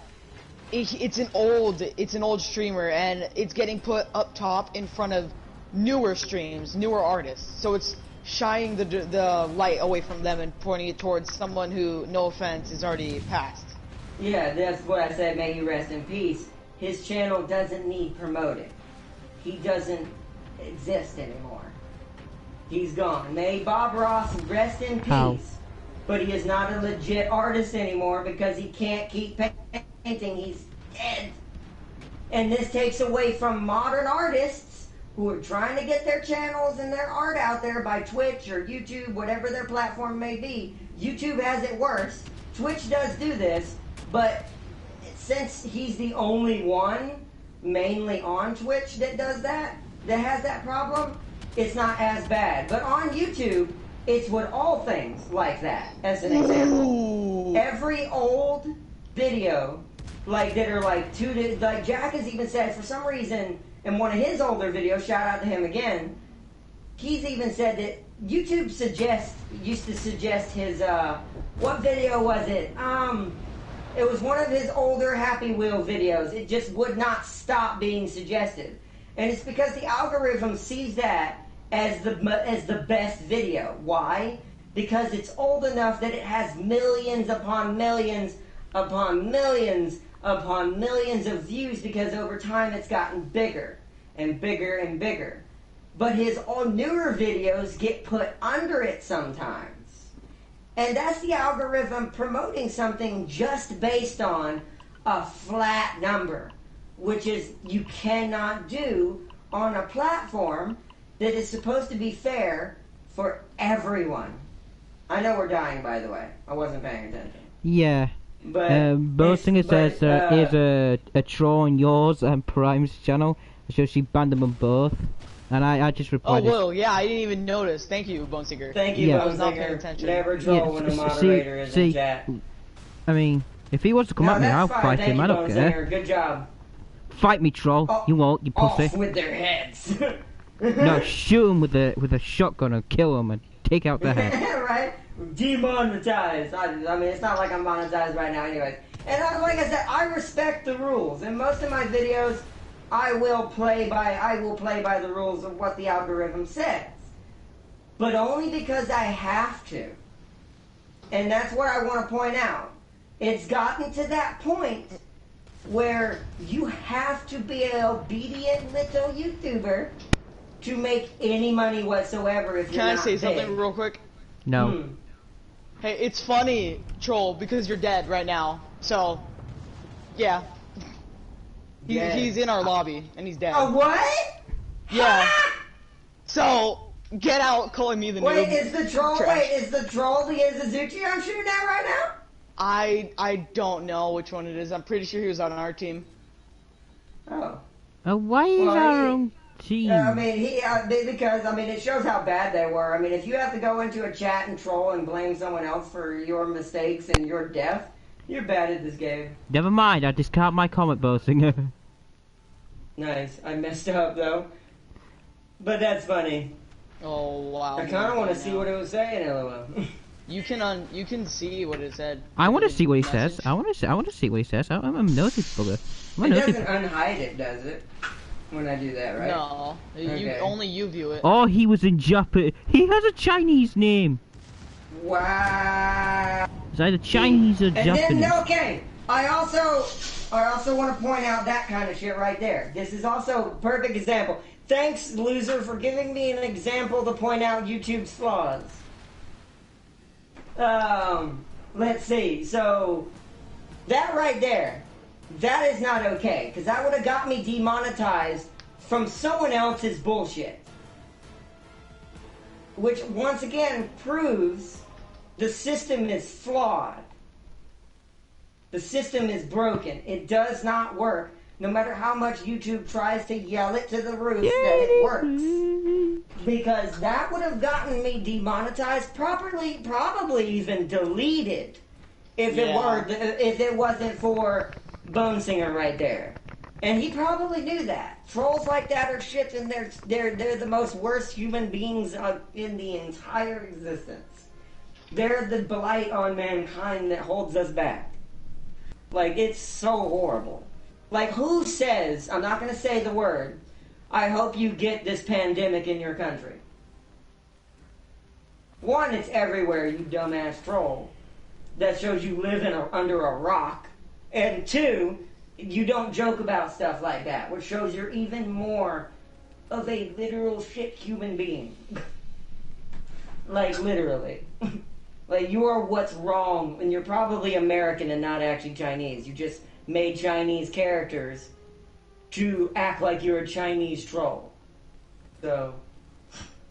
it's an old streamer, and it's getting put up top in front of newer streams, newer artists. So it's shining the light away from them and pointing it towards someone who, no offense, is already passed. Yeah, that's what I said, may he rest in peace. His channel doesn't need promoting. He doesn't exist anymore. He's gone. May Bob Ross rest in peace. How? But he is not a legit artist anymore because he can't keep painting. He's dead. And this takes away from modern artists who are trying to get their channels and their art out there by Twitch or YouTube, whatever their platform may be. YouTube has it worse. Twitch does do this, but since he's the only one mainly on Twitch that does that has that problem, it's not as bad. But on YouTube, it's with all things like that, as an example. Ooh. Every old video, like that are like like Jack has even said for some reason in one of his older videos, shout out to him again, he's even said that YouTube used to suggest his, what video was it? It was one of his older Happy Wheel videos. It just would not stop being suggested. And it's because the algorithm sees that as the best video. Why? Because it's old enough that it has millions upon millions upon millions upon millions of views, because over time it's gotten bigger and bigger and bigger. But his all newer videos get put under it sometimes. And that's the algorithm promoting something just based on a flat number, which is you cannot do on a platform that is supposed to be fair for everyone. I know we're dying, by the way. I wasn't paying attention. Yeah. But Boasting it says there is a troll on yours and Prime's channel, so she banned them on both. And I just Oh, replied. whoa, yeah, I didn't even notice. Thank you, Bone Seeker. Thank you, Yeah. I was not paying Bonesinger. attention. Never troll when a moderator is in chat. I mean, if he wants to come No, at me, that's I'll fine. fight Thank him. you, I don't care. Bonesinger. Good job. Fight me, troll. Oh, You won't, you pussy. Off with their heads. No, shoot him with a shotgun and kill him. And Take out the head. Right? Demonetized. I mean, it's not like I'm monetized right now anyways. And like I said, I respect the rules. In most of my videos, I will play by the rules of what the algorithm says. But only because I have to. And that's what I want to point out. It's gotten to that point where you have to be an obedient little YouTuber to make any money whatsoever if you're not Can I say big. something real quick? No. Hey, it's funny, Troll, because you're dead right now. So, yeah. Dead. He's in our lobby, and he's dead. Oh, what? Yeah. So, get out calling me the Wait, noob. is the troll the Izuzuchi I'm shooting at right now? I don't know which one it is. I'm pretty sure he was on our team. Oh. Why is our own team? I mean, because it shows how bad they were. I mean, if you have to go into a chat and troll and blame someone else for your mistakes and your death, you're bad at this game. Never mind, I discount my comment, Bowsinger. Nice. I messed up though, but that's funny. Oh wow. I kind of want to see what it was saying. LOL. You can see what it said. I want to see what he says. I want to see what he says. I'm a nosy bugger. It doesn't unhide it, does it? When I do that, right? No, Okay. only you view it. Oh, he was in Japan. He has a Chinese name. Wow. It's either Chinese or Japanese. And then, okay, I also want to point out that kind of shit right there. This is also a perfect example. Thanks, loser, for giving me an example to point out YouTube's flaws. Let's see. So, that right there, that is not okay, because that would have got me demonetized from someone else's bullshit. Which, once again, proves the system is flawed. The system is broken. It does not work. No matter how much YouTube tries to yell it to the roof that it works. Because that would have gotten me demonetized, probably even deleted, if it wasn't for Bone Singer right there. And he probably knew that. Trolls like that are shit, and they're the most worst human beings in the entire existence. They're the blight on mankind that holds us back. Like, it's so horrible. Like, who says, I'm not going to say the word, I hope you get this pandemic in your country? One, it's everywhere, you dumbass troll. That shows you live under a rock. And two, you don't joke about stuff like that, which shows you're even more of a literal shit human being. Like, literally. Like, you are what's wrong, and you're probably American and not actually Chinese. You just made Chinese characters to act like you're a Chinese troll. So...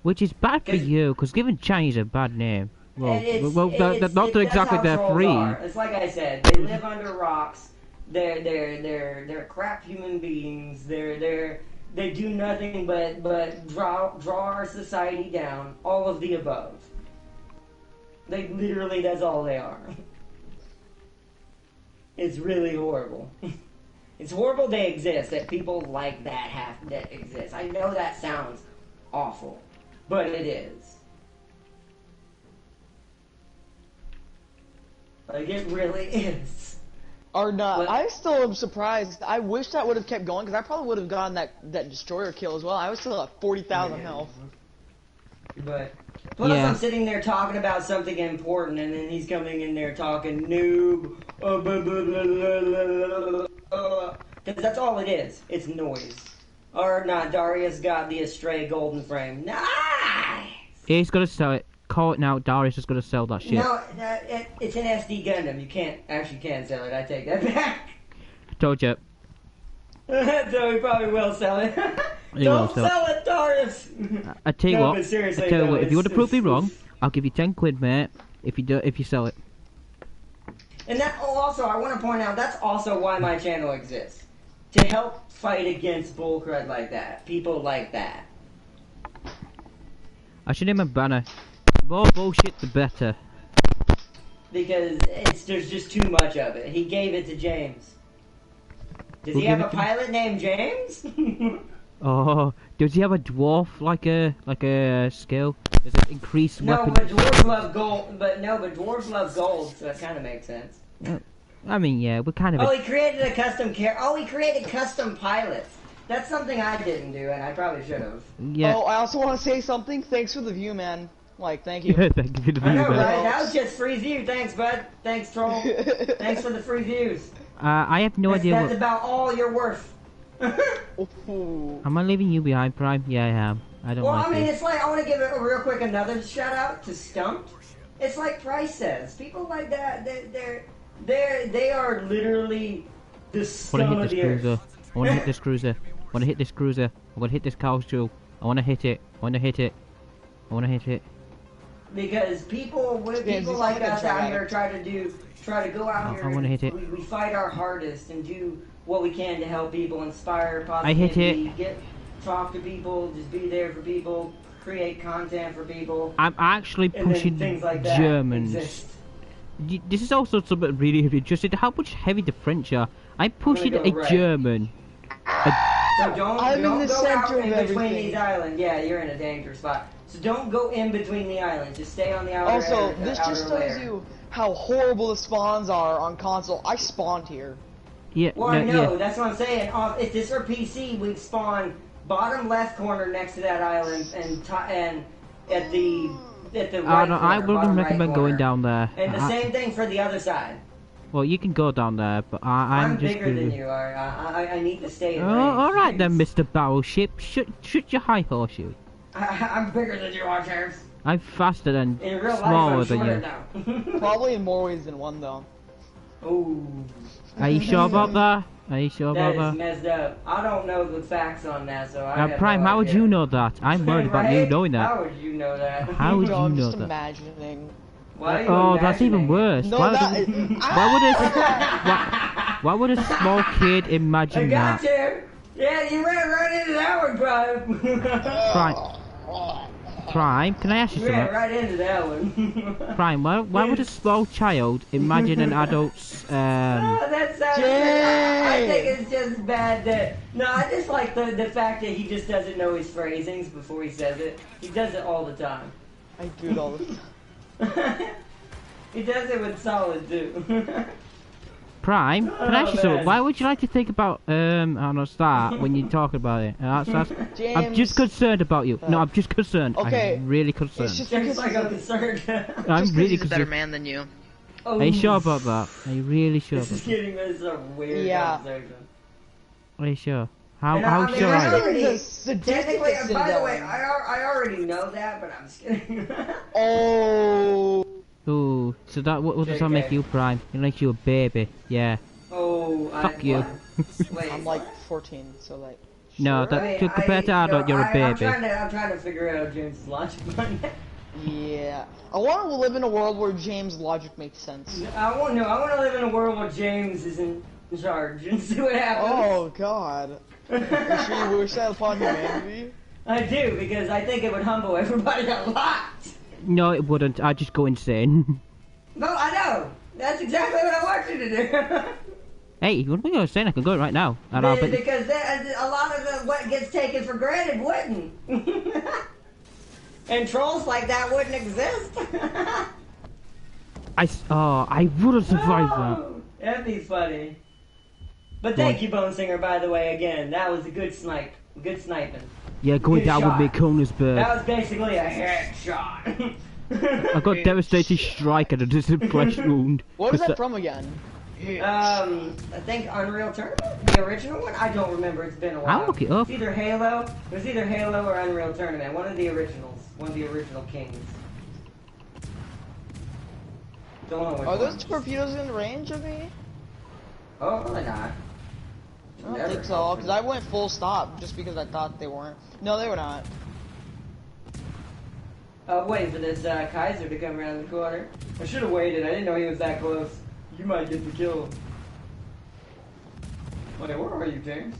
Which is bad for you, because giving Chinese a bad name. Well, not exactly that's they're how free. trolls are. It's like I said, they live under rocks. They're crap human beings. They do nothing but draw our society down. All of the above. They literally, that's all they are. It's really horrible. It's horrible they exist, that people like that exist. I know that sounds awful, but it is. Like, it really is. Or not. But, I still am surprised. I wish that would have kept going, because I probably would have gotten that destroyer kill as well. I was still at 40,000 health. But plus, I'm sitting there talking about something important, and then he's coming in there talking noob, because that's all it is. It's noise. Or not? Darius got the Astray golden frame. Nice. He's gonna sell it. Call it now. Darius is gonna sell that shit. No, it's an SD Gundam. You can't sell it. I take that back. Told you. So he probably will sell it. He Don't will sell it, Darius. I tell you what. But seriously, I tell you though, what. If you want to prove me wrong, I'll give you 10 quid, mate. If you sell it. And that also, I want to point out, that's also why my channel exists. To help fight against bullcrud like that. People like that. I should name a banner. The more bullshit, the better. Because there's just too much of it. He gave it to James. Does he have a pilot named James? Oh, does he have a dwarf like a skill? There's an increased No, weapon. but dwarves love gold. But dwarves love gold, so that kind of makes sense. I mean, yeah, we're kind of. Oh, he created a custom he created custom pilots. That's something I didn't do, and I probably should have. Yeah. Oh, I also want to say something. Thanks for the view, man. Like, thank you. Thank you for the I know, view, right? man. That was just free view. Thanks, bud. Thanks, troll. Thanks for the free views. I have no idea That's what. about all you're worth. Ooh. Am I leaving you behind, Prime? Yeah, I am. I don't Well, like I mean, it. it's like, I want to give it a real quick another shout out to Stumped. It's like Price says. People like that, they are literally the I scum want of to the hit this earth. cruiser. I want to hit this cruiser. I want to hit this cruiser. I want to hit this cow stool. I want to hit it. I want to hit it. I want to hit it. Because people like us out here try to go out here. I wanna hit it. We fight our hardest and do what we can to help people, inspire I hit positivity, talk to people, just be there for people, create content for people. I'm actually And then pushing things like that Germans. exist. This is also something really interesting. How much heavy the French are. I'm pushing go a right. German. So don't I'm in don't the go center out of in between everything. these islands. Yeah, you're in a dangerous spot. So don't go in between the islands. Just stay on the outer. Also, this outer just layer. tells you how horrible the spawns are on console. I spawned here. Yeah, Well, no, I know. yeah. That's what I'm saying. If this were PC, we'd spawn bottom left corner next to that island, and at the right no, corner, I wouldn't bottom right recommend corner. going down there. And the same thing for the other side. Well, you can go down there, but I'm I'm just. bigger than you are. I need to stay in Oh, range. alright then, Mr. Battleship. Shut your high horse, you. I'm bigger than you are, James. I'm faster than In real life, smaller I'm than shorter you. now. Probably in more ways than one, though. Ooh. Are you sure about that? Are you sure That about is that? messed up. I don't know the facts on that, so I Now, have Prime, no how would idea. you know that? I'm worried about you Right? knowing that. How would you know that? How would No, you I'm know just that? imagining. Why are you Oh, that's even imagining? worse. No, why, that would, why would a small kid I imagine got that? you. Yeah, you ran right into that one, Prime. Prime, can I ask you You ran something? right into that one. Prime, why would a small child imagine an adult's Oh, that sounds. I think it's just bad that. No, I just like the fact that he just doesn't know his phrasings before he says it. He does it all the time. I do it all the time. He does it with solid too. Prime, can I ask you Oh, something? man. Why would you like to think about on a start when you talk about it? I'm just James, concerned about you. No, I'm just concerned. Okay, I'm really concerned. it's just Just because like I'm concerned. I'm just 'cause really he's a better concerned. man than you. Oh, Are you sure about that? Are you really sure This about is that? getting this a weird Yeah. conversation. Are you sure? How And I how mean, sure I are you? already- The statistic Technically, that's by the way, done. I already know that, but I'm just kidding. Oh. Ooh, so that what does that make Okay. you, Prime? It makes you a baby. Yeah. Oh, Fuck you. what? Wait, I'm like 14, so like. No, sure. that compared to adult, you're a I'm baby. trying to figure out James's logic on that. Yeah. I want to live in a world where James' logic makes sense. I want to live in a world where James is in charge and see what happens. Oh God. You sure you wish that upon humanity? I do, because I think it would humble everybody a lot. No, it wouldn't. I'd just go insane. No, I know. That's exactly what I want you to do. Hey, what are you saying? I can go right now. And I'll bet. Because a lot of what gets taken for granted wouldn't. And trolls like that wouldn't exist. I would have survived that. Oh, that'd be funny. But thank you, Bone Singer, by the way, again. That was a good snipe. Good sniping. Yeah, going Good down shot. with me, Koningsberg. That was basically a headshot. I got devastating strike and a displaced wound. What is 'Cause that from again? I think Unreal Tournament, the original one. I don't remember. It's been a while. I'll look it up. It's either Halo. It was either Halo or Unreal Tournament. One of the originals. One of the original kings. Don't know which Are one. those torpedoes in range of me? Oh, really not. I don't Never. think so, because I went full stop just because I thought they weren't. No, they were not. Waiting for this Kaiser to come around the corner. I should have waited. I didn't know he was that close. You might get the kill. Wait, where are you, James?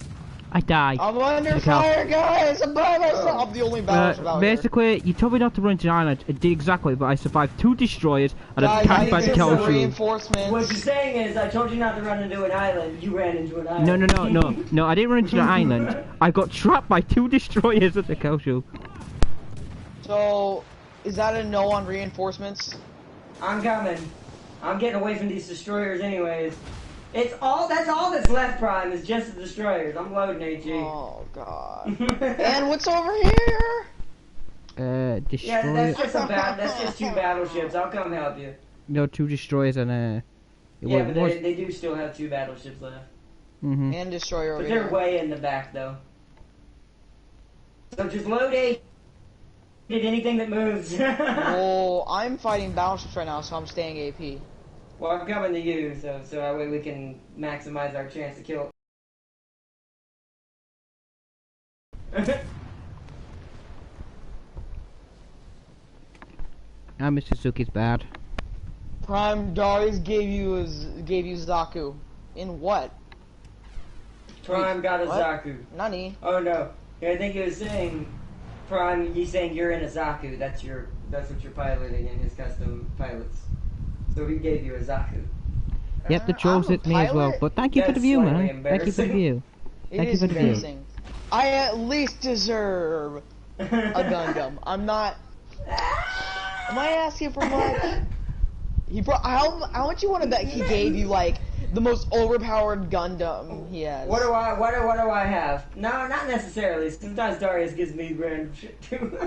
I died. I'm under Look out. fire, guys! I'm by myself! I'm the only battleship out here. Basically, you told me not to run to the island. It did exactly, but I survived 2 destroyers and a Guys, I tank need by some Kelsu. reinforcements. What you're saying is, I told you not to run into an island. You ran into an island. No, I didn't run into the island. I got trapped by 2 destroyers at the Kelsu. So, Is that a no on reinforcements? I'm coming. I'm getting away from these destroyers anyways. That's all that's left, Prime, is just the destroyers. I'm loading, AG. Oh, God. And what's over here? Destroyer. Yeah, that's just 2 battleships. I'll come help you. No, 2 destroyers and Yeah, but they do still have 2 battleships left. And destroyer over But they're here. way in the back, though. So just load A. Did anything that moves. Well, I'm fighting battleships right now, so I'm staying AP. Well, I'm coming to you, so that way we can maximize our chance to kill. Mr. Suki's bad. Prime Darius gave you Zaku. In what? Prime got a What? Zaku. Nani? Oh no. I think he was saying, Prime, you saying you're in a Zaku. That's what you're piloting in his custom pilots. So he gave you a Zaku. Yep, the trolls I'm a hit me as well. pilot? But thank you for the That's view, slightly man. Thank you for the embarrassing. view. It Thank you is for the view. embarrassing. I at least deserve a Gundam. I'm not. Am I asking for much? How much you want to bet he gave you like the most overpowered Gundam he has? What do I have? No, not necessarily. Sometimes Darius gives me random shit too.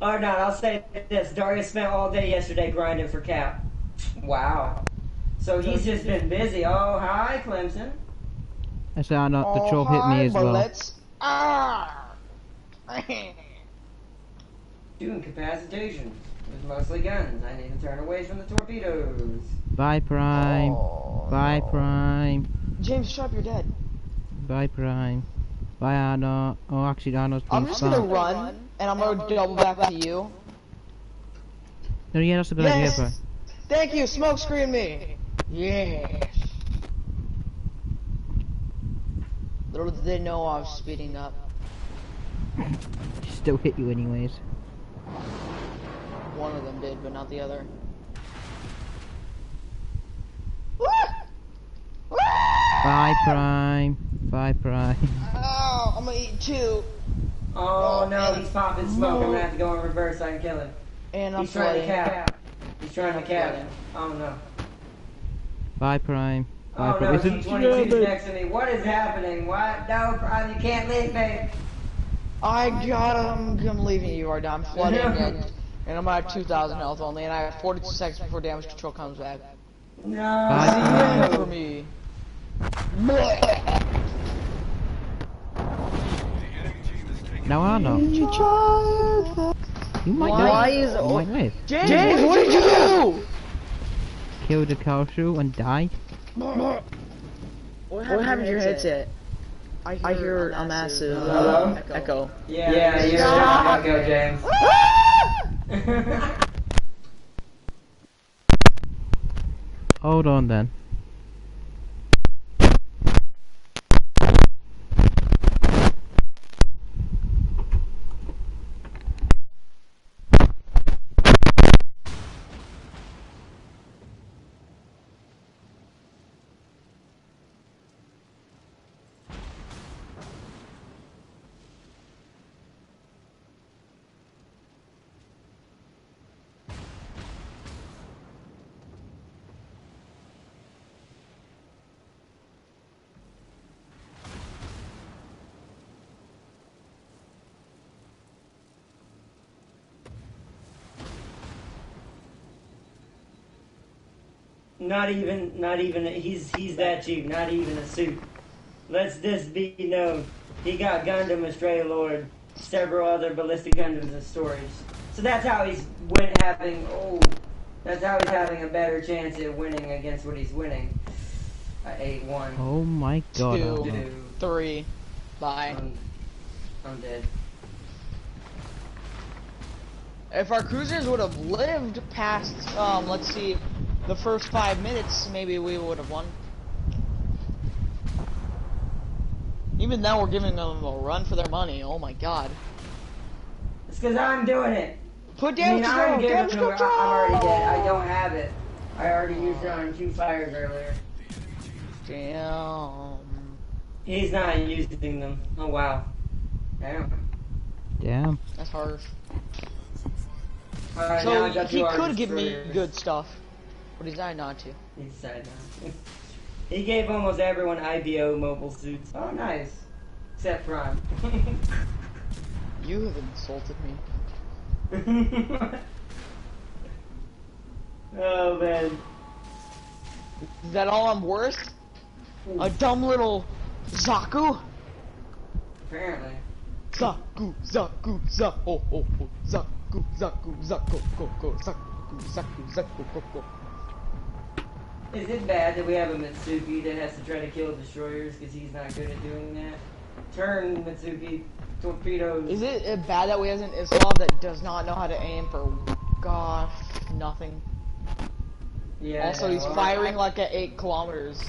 Or not, I'll say this. Darius spent all day yesterday grinding for Cap. Wow. So he's just been busy. Oh, hi, Clemson. I said, the troll hit me as well. Bullets. Ah. Do incapacitation. With mostly guns. I need to turn away from the torpedoes. Bye, Prime. Oh, Bye, no. Prime. James Sharp, you're dead. Bye, Prime. Bye, Arno. Oh, actually, Arno's being I'm just gonna smart. run, and I'm gonna double back to you. No, yeah, that's a good idea, Yes! Prime. Thank you, smoke screen me! Yes! Little did they know I was speeding up. Still hit you anyways. One of them did, but not the other. Bye, Prime. Bye, Prime. Oh, I'm gonna eat 2. Oh no, he's popping smoke. I'm gonna have to go in reverse so I can kill him. And I'm He's trying to flooding. cap. He's trying to cap. Oh no. Bye, Prime. Bye, Oh Prime. no, Is it T-22's German? next to me. What is happening? What? No, Prime, you can't leave me. I got him. I'm leaving you right now. I'm flooding again. And I'm at 2,000 health only, and I have 42 seconds before damage control comes back. No. Bye. For me. No, Arno. You might Why die. is You might live. James, what did you do? Killed a Kalshu and died. What happened to your headset? I hear a massive Hello? echo. Yeah, you're not go, James. Hold on then. Not even, he's that cheap, not even a suit. Let's this be known. He got Gundam, a Stray Lord, several other ballistic Gundams in storage. So that's how he's having a better chance at winning against what he's winning. 8-1. Oh my god. 2, Arno. 3. Bye. I'm dead. If our cruisers would have lived past, let's see, the first 5 minutes, maybe we would have won. Even now we're giving them a run for their money. Oh my god. It's because I'm doing it. Put I mean, damage I already control! gave it Damage to her. control! I'm already dead. I don't have it. I already used it on 2 fires earlier. Damn. He's not using them. Oh wow. Damn. Damn. That's harsh. Alright, now I So got he two could give me destroyers. good stuff, but he decided not to. He decided not. He gave almost everyone IBO mobile suits. Oh, nice. Except Prime. You have insulted me. Oh, man. Is that all I'm worth? A dumb little Zaku? Apparently. Zaku, Zaku, Zaku, oh, oh, oh, Zaku, Zaku, Zaku, go, go, Zaku, Zaku, Zaku, go, go. Is it bad that we have a Mitsuki that has to try to kill destroyers because he's not good at doing that? Turn, Mitsuki. Torpedoes. Is it bad that we have an Islav that does not know how to aim for, gosh, nothing? Yeah. Also, he's firing like at 8 kilometers.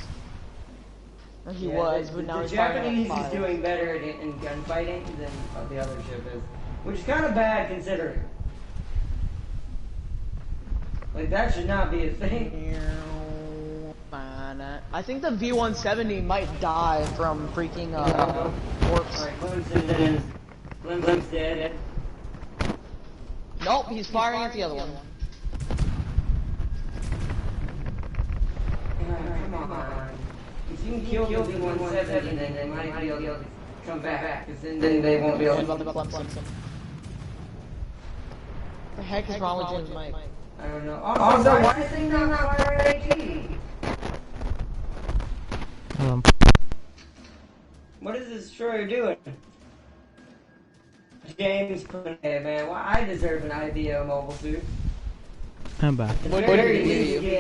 Or he was, but now the he's firing Japanese at is 5. doing better in gunfighting than the other ship is, which is kind of bad considering. Like that should not be a thing. I think the V-170 might die from freaking warps. Alright, Clemson is. Clemson's dead. Nope, he's firing at the other one. Come on. If you can kill the V-170, then they might be able to come back, because then they won't be able What to. about the Clemson? The heck is wrong with James Mike? I don't know. Also, why is he not firing AT? What is this destroyer doing? James, hey man, well, I deserve an IBO mobile suit. I'm back. What did he give you? Who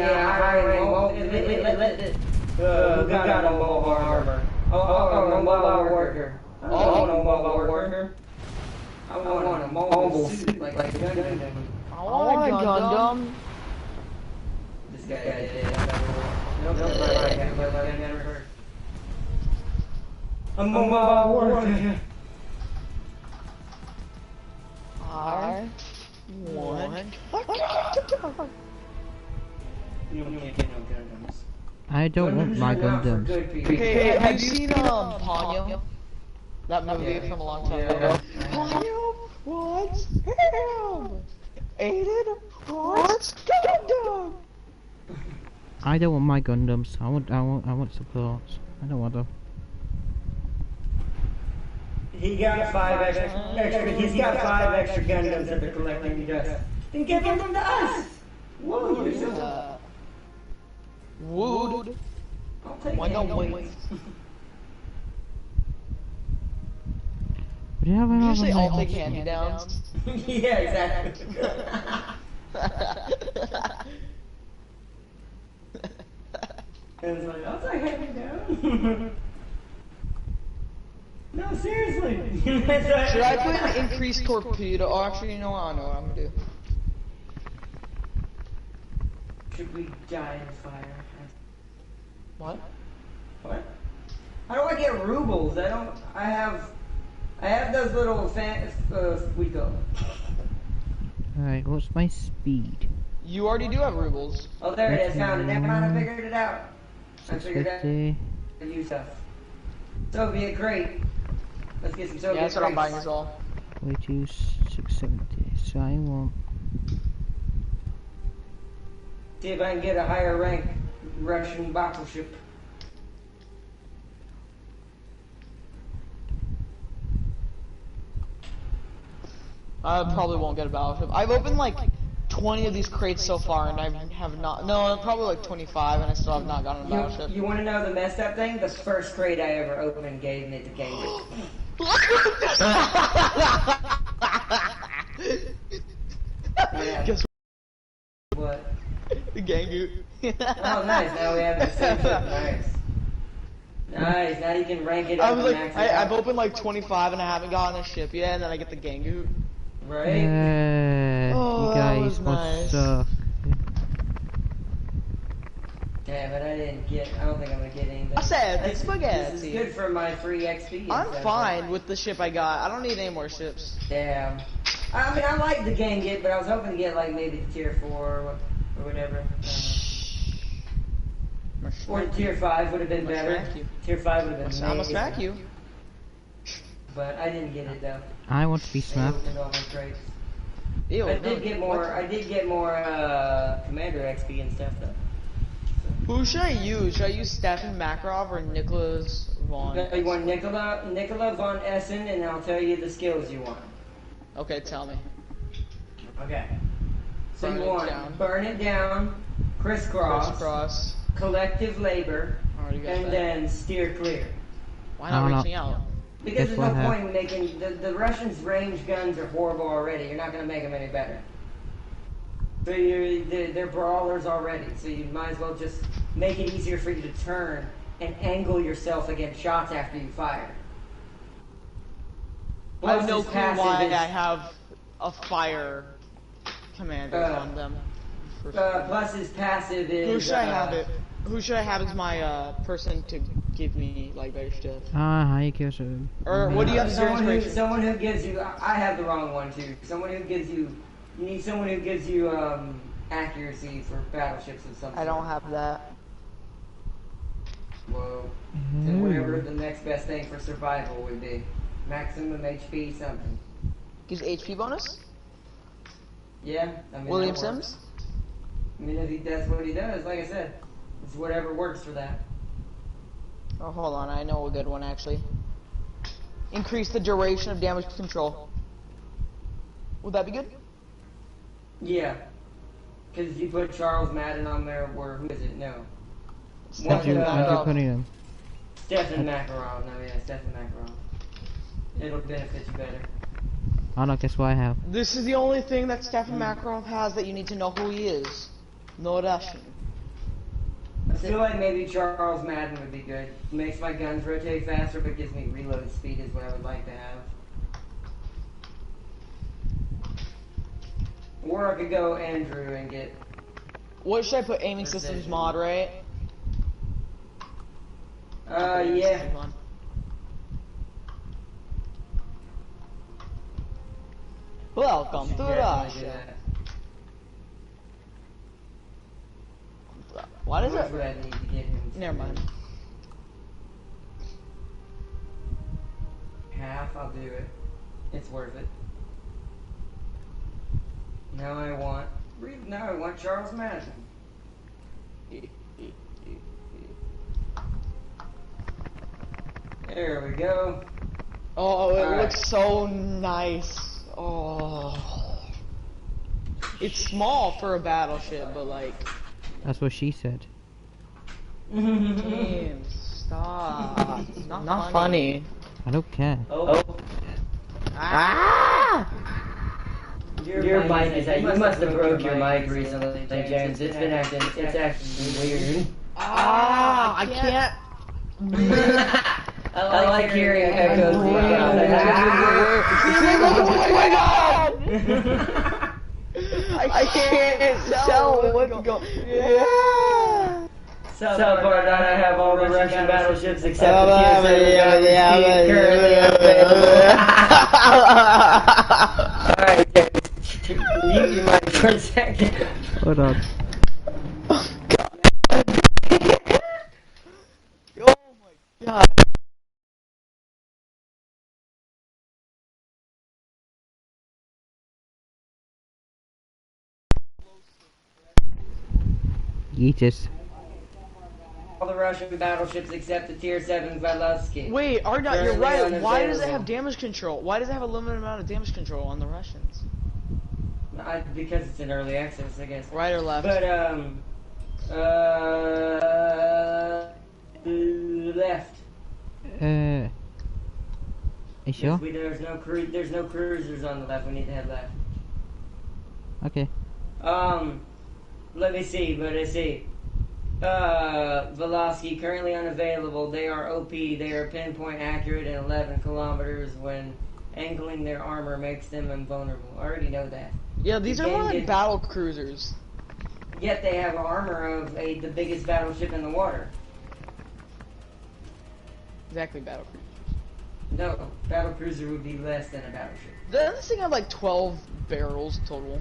got a mobile armor? Oh, mobile worker. I want a mobile worker. I want a mobile suit like a Gundam. I want a Gundam. This guy did. Nope, a mobile worker. I want. You don't get no Gundams. I don't want my Gundams. Okay, have you seen Ponyo? That movie from a long time ago. Ponyo wants help. Aiden wants Gundam. I don't want my Gundams. I want supports. I don't want them. He got 5 extra. He's got 5 extra Gundams that they're collecting dust. Then give them to us. Whoa, you're so. Wood. I'll take Why don't it. wait? But yeah, Usually I'll take hand-me-downs. Yeah, exactly. And it's like, I'll take hand-me-down. No, seriously. Should I put an increased torpedo? Oh, actually, you know what? I know what I'm gonna do. Should we die in fire? What? What? How do I get rubles? I have those little what do you call them? Alright, what's my speed? You already do have rubles. Oh, there it is. Found it. Never mind. I figured it out. I figured out 650. how to use stuff. Soviet crate. Let's get some Soviet Yeah, that's what I'm buying crates. as well. 42, 670. So I want. See if I can get a higher rank Russian battleship. I probably won't get a battleship. I've opened like 20 of these crates so far, and I have not. No, probably like 25, and I still have not gotten a battleship. You want to know the messed up thing? The first crate I ever opened gave me the game. Guess What? the Gangu. Oh, nice. Now we have the same ship. Nice. Nice. Now you can rank it up. I was and like, max it I've out. opened like 25, and I haven't gotten a ship yet, and then I get the Gangu. Right? Oh, You that guys was must nice. suck. Yeah, but I don't think I'm gonna get anything. I said This is spaghetti. good for my free XP. and I'm stuff. fine with the ship I got. I don't need any more ships. Damn. I mean, I like the game get, but I was hoping to get like maybe tier 4 or whatever. Or tier 5 would have been better. Smack you. Tier 5 would have been I'm gonna amazing. smack you. but I didn't get it though. I want to be I smacked. opened all my crates. Ew, I no, did get more. what? I did get more Commander XP and stuff though. Who should I use? Should I use Stefan Makarov or Nicholas Von? You want Nicola von Essen, and I'll tell you the skills you want. Okay, tell me. Okay. So Burn you it want down. burn it down, crisscross, collective labor, Already got and that. then steer clear. Why I not don't know. reaching out? Because Guess there's no what point in making the Russians' range guns are horrible already. You're not going to make them any better. So they're brawlers already. So you might as well just make it easier for you to turn and angle yourself against shots after you fire. I have Plus no his clue passive why is- I have a fire commander on them. plus his passive is. Who should I have it? Who should I have as my person to give me like better stuff? Ah, I guess so. Or what do you have as your inspiration? Someone who gives you. I have the wrong one too. Someone who gives you. You need someone who gives you accuracy for battleships of some sort. I don't have that. Whoa. So whatever the next best thing for survival would be. Maximum HP something. Gives HP bonus? Yeah. I mean, William that works. Sims? I mean, if he does what he does, like I said, it's whatever works for that. Oh, hold on, I know a good one actually. Increase the duration of damage control. Would that be good? Yeah. Because you put Charles Madden on there, who is it? No. Stefan Thank you Makarov. for putting them. Stefan Makarov. No, yeah, Stefan Makarov. It'll benefit you better. Oh no, guess what I have? This is the only thing that Stefan Makarov has that you need to know who he is. No Russian. I feel like maybe Charles Madden would be good. Makes my guns rotate faster, but gives me reload speed is what I would like to have. Or I could go Andrew and get... What should I put? Aiming systems mod, right? yeah. Welcome to Definitely do Russia. that. What is What it? would I need to get him to Never mind. half, I'll do it. It's worth it. Now I want Charles Madden. There we go. Oh, it Alright. looks so nice. Oh. It's small for a battleship, but like, That's what she said. James, stop. Not funny. I don't care. Oh, Ah! your mic is that you must have broke your mic recently, James. It's actually weird. Ah! I can't. I like hearing echoes. I can't tell what's going. Yeah. So far, I have all the Russian battleships except the Tier 7 currently available. Alright, James. Mute your mic for a second. Hold on. Oh my god. Yeetus. All the Russian battleships except the Tier 7 Valovsky. Wait, Arnott, you're Currently right. Why does it unavailable. have damage control? Why does it have a limited amount of damage control on the Russians? Because it's in early access, I guess. Right or left? But, left. You sure? There's no cruisers on the left. We need to head left. Okay. Let me see. Velocity currently unavailable. They are OP. They are pinpoint accurate at 11 kilometers. When angling their armor makes them invulnerable. I already know that. Yeah, these are more like Again, battle cruisers. Yet they have armor of the biggest battleship in the water. Exactly, battle cruisers. No, battle cruiser would be less than a battleship. Doesn't this thing have like 12 barrels total?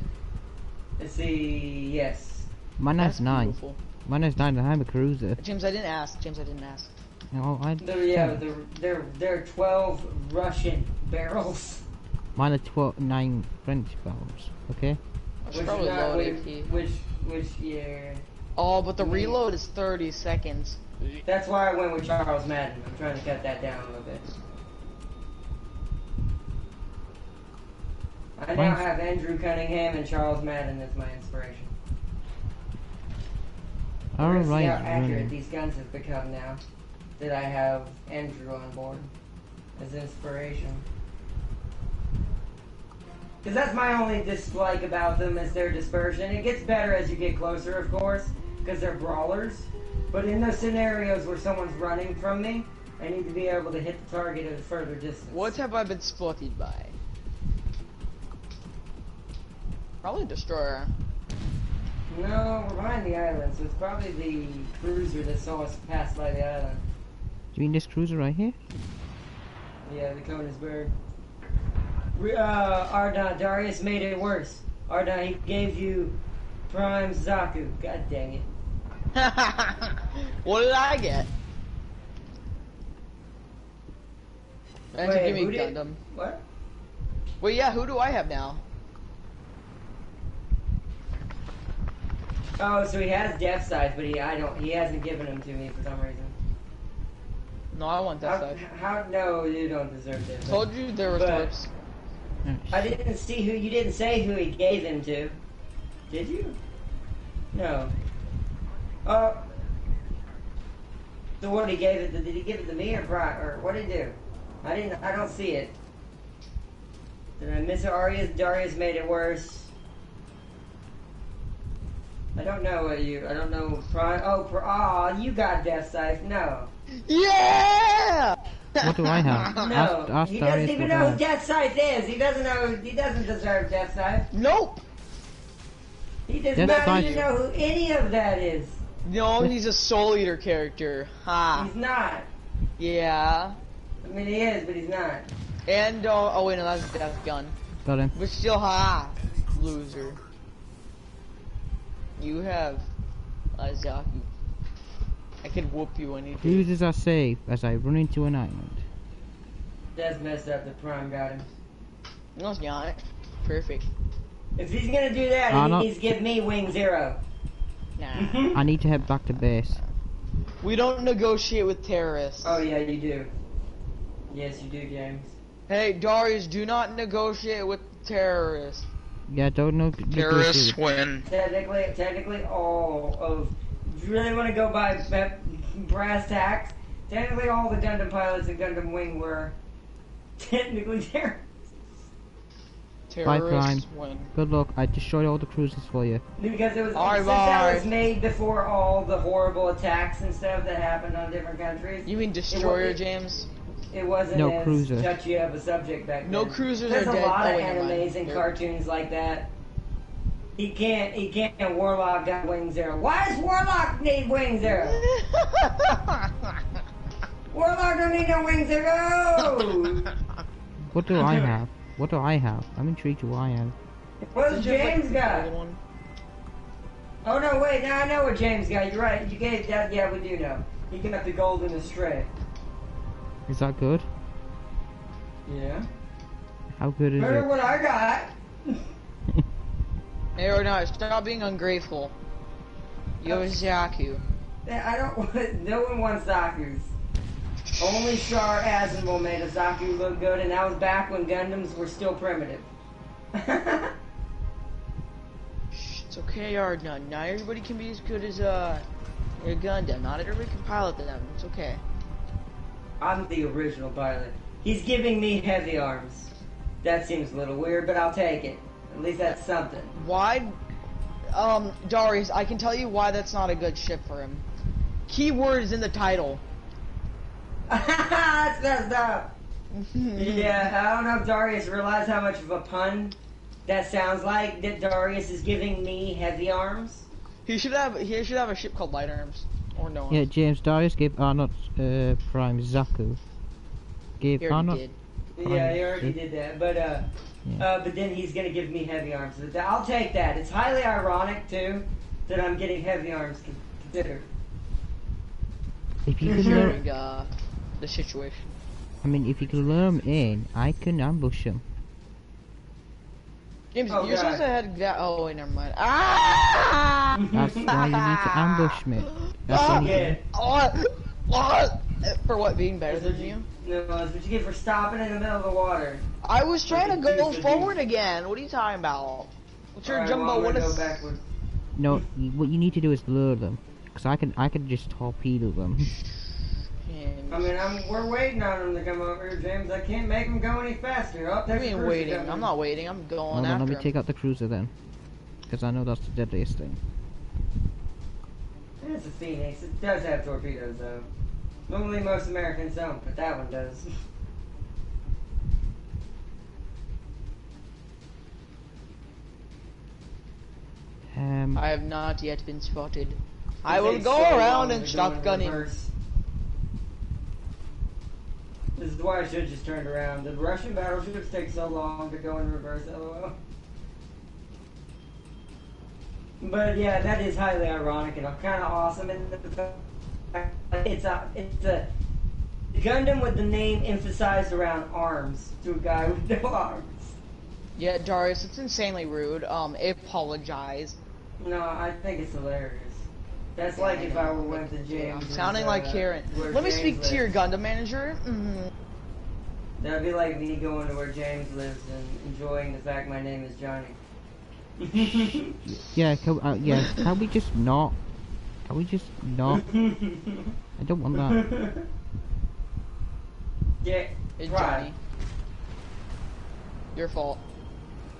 Let's see. Yes. Mine has 9. Beautiful. Mine has 9 and I'm a cruiser. James, I didn't ask. Oh, They're 12 Russian barrels. Mine are 9 French barrels. Okay. It's probably loaded key. Which, yeah. Oh, but the reload is 30 seconds. That's why I went with Charles Madden. I'm trying to cut that down a little bit. I now have Andrew Cunningham and Charles Madden as my inspiration. We're gonna see how accurate these guns have become now that I have Andrew on board as inspiration. Because that's my only dislike about them is their dispersion. It gets better as you get closer, of course, because they're brawlers. But in those scenarios where someone's running from me, I need to be able to hit the target at a further distance. What have I been spotted by? Probably Destroyer. No, we're behind the island, so it's probably the cruiser that saw us pass by the island. Do you mean this cruiser right here? Yeah, the Konigsberg. Ardon, Darius made it worse. Ardon, he gave you Prime Zaku. God dang it. What did I get? Wait, give me Gundam. What? Well, yeah, who do I have now? Oh, so he has Death Size, but he hasn't given them to me for some reason. No, I want Death Size. No, you don't deserve this. Told you there was torps. I didn't see who, you didn't say who he gave him to. Did you? No. Oh. So what, he gave it to, did he give it to me or Brian, or what did he do? I don't see it. Did I miss it? Darius made it worse. I don't know what I don't know, Prime, you got Death Size, no. Yeah! What do I have? No, he doesn't even know who Death Size is. He doesn't deserve Death Size. Nope! He does not even know who any of that is. No, he's a Soul Eater character. Ha. He's not. Yeah. I mean, he is, but he's not. And, oh wait, no, that's a Death Gun. Got him. But still, ha. Loser. You have Zaku. I can whoop you anytime. Losers are safe as I run into an island. That's messed up. The Prime got him. No, it's not. Perfect. If he's gonna do that, he needs to give me Wing Zero. Nah. I need to head back to base. We don't negotiate with terrorists. Oh yeah, you do. Yes, you do, James. Hey, Darius, do not negotiate with terrorists. Yeah, don't know. Terrorists win. Technically, all of. If you really want to go by brass tacks, technically all the Gundam pilots in Gundam Wing were technically terrorists. Bye, Prime. Win. Good luck. I destroyed all the cruisers for you. Because it was that was made before all the horrible attacks and stuff that happened on different countries. You mean Destroyer, James? It wasn't as cruiser. touchy of a subject back then. No cruisers There's are dead. There's a lot of animes and cartoons like that. He can't, Warlock got Wing Zero. Why does Warlock need Wing Zero? Warlock don't need no Wing Zero! What do I have? What do I have? I'm intrigued to what I have. What does James got? Oh no, wait, now I know what James got. You're right, you gave that, yeah, we do know. He got the Golden Astray. Is that good? Yeah. How good is Remember it? what I got? Hey, or no, stop being ungrateful. You have a Zaku. I don't want, no one wants Zaku's. Only Char Asimov made a Zaku look good, and that was back when Gundams were still primitive. It's okay, Ardna. Not everybody can be as good as a Gundam. Not everybody can pilot them. It's okay. I'm the original pilot. He's giving me heavy arms. That seems a little weird, but I'll take it. At least that's something. Why? Darius, I can tell you why that's not a good ship for him. Keyword is in the title. That's messed up. Yeah, I don't know if Darius realized how much of a pun that sounds like. That Darius is giving me heavy arms. He should have a ship called Light Arms. Or no. Yeah, James, Darius gave Arnott Prime Zaku. Gave Arnott. Yeah, he already did that, but then he's gonna give me heavy arms. I'll take that. It's highly ironic too that I'm getting heavy arms considered. If you can lure, Considering the situation. I mean, if you can lure them in, I can ambush them. James, Oh, you're God. supposed to head that. Oh wait, never mind. Ah! That's why you need to ambush me. That's Ah! what you Yeah. What? For what? Being better That's what than you? No, that's what you get for stopping in the middle of the water. I was trying to Like a go deuce of forward deuce. again. What are you talking about? What's your Alright, jumbo? well, I'm What gonna is? go backwards. No, what you need to do is lure them. Cause I can just torpedo them. I mean, we're waiting on them to come over here, James. I can't make them go any faster. Oh, What do there's you the mean cruiser waiting? coming. I'm not waiting. I'm going Hold on, after let me him. take out the cruiser then. Cause I know that's the deadliest thing. It's a Phoenix. It does have torpedoes, though. Normally, most Americans don't, but that one does. I have not yet been spotted. I It will takes go so long around to and go in shotgun him. reverse. This is why I should have just turned around. The Russian battleships take so long to go in reverse, lol. But yeah, that is highly ironic and kind of awesome. And it's a Gundam with the name emphasized around arms to a guy with no arms. Yeah, Darius, it's insanely rude. Apologize. No, I think it's hilarious. That's like if I went to James. I'm sounding like Karen. Let me speak to your Gundam manager. That'd be like me going to where James lives and enjoying the fact my name is Johnny. Yeah, can we just not? Can we just not? I don't want that. Yeah, It's right. Johnny. Your fault.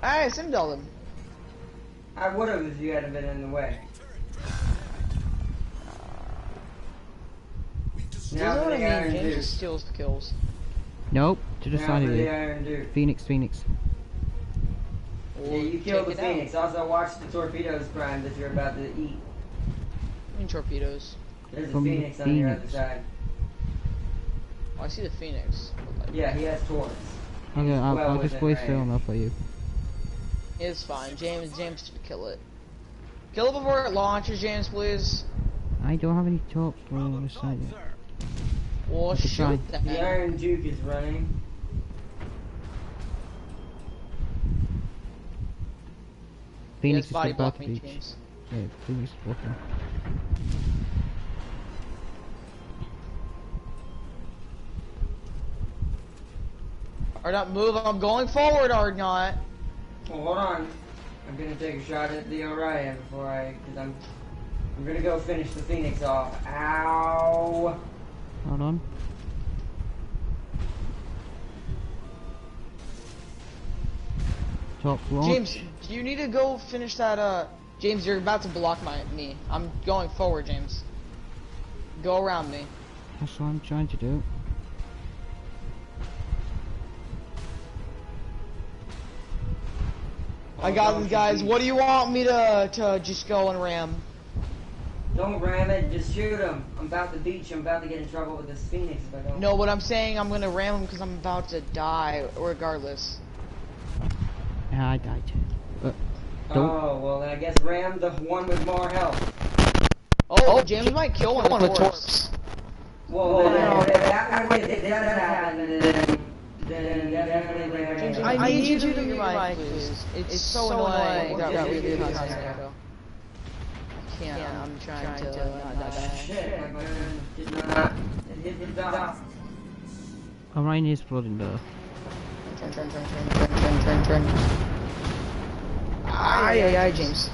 Hey, Simdall him. I would have if you hadn't been in the way. You Now know for what I the mean? Iron James Duke. just steals the kills. Nope, to the Now side for of the you. Iron Duke. Phoenix. Yeah, you killed the Phoenix. Also, watch the torpedoes prime that you're about to eat. In torpedoes. There's a From the Phoenix on your other Phoenix. side. Oh, I see the Phoenix. Yeah, he has torps. Okay, I'll Well just within play range. still enough for you. It's fine. James should kill it. Kill it before it launches, James, please. I don't have any torps on the side yet. Well, Okay, shoot fine. that. The Iron Duke is running. Phoenix Yes, is body about block to me, beach. James. Yeah, Phoenix is blocking. Or not move, I'm going forward or not. Well, hold on. I'm gonna take a shot at the Orion before because I'm gonna go finish the Phoenix off. Ow! Hold on. Top launch. James, do you need to go finish that, James, you're about to block me. I'm going forward, James. Go around me. That's what I'm trying to do. I got these guys. What do you want me to just go and ram? Don't ram it, just shoot him. I'm about to beach. I'm about to get in trouble with this Phoenix if I don't. No, what I'm saying, I'm gonna ram him because I'm about to die, regardless. Yeah, I died. Don't. Oh, well, then I guess ram the one with more health. Oh, James might kill one with torps. Well, then, if that one if that happened, then definitely ram James, it. I need you to mute your mic, please. It's so annoying that we do this. I can't. I'm trying to not die. Shit, my gun did not. It hit the dot. Orion is flooding though. Turn. Aye, James.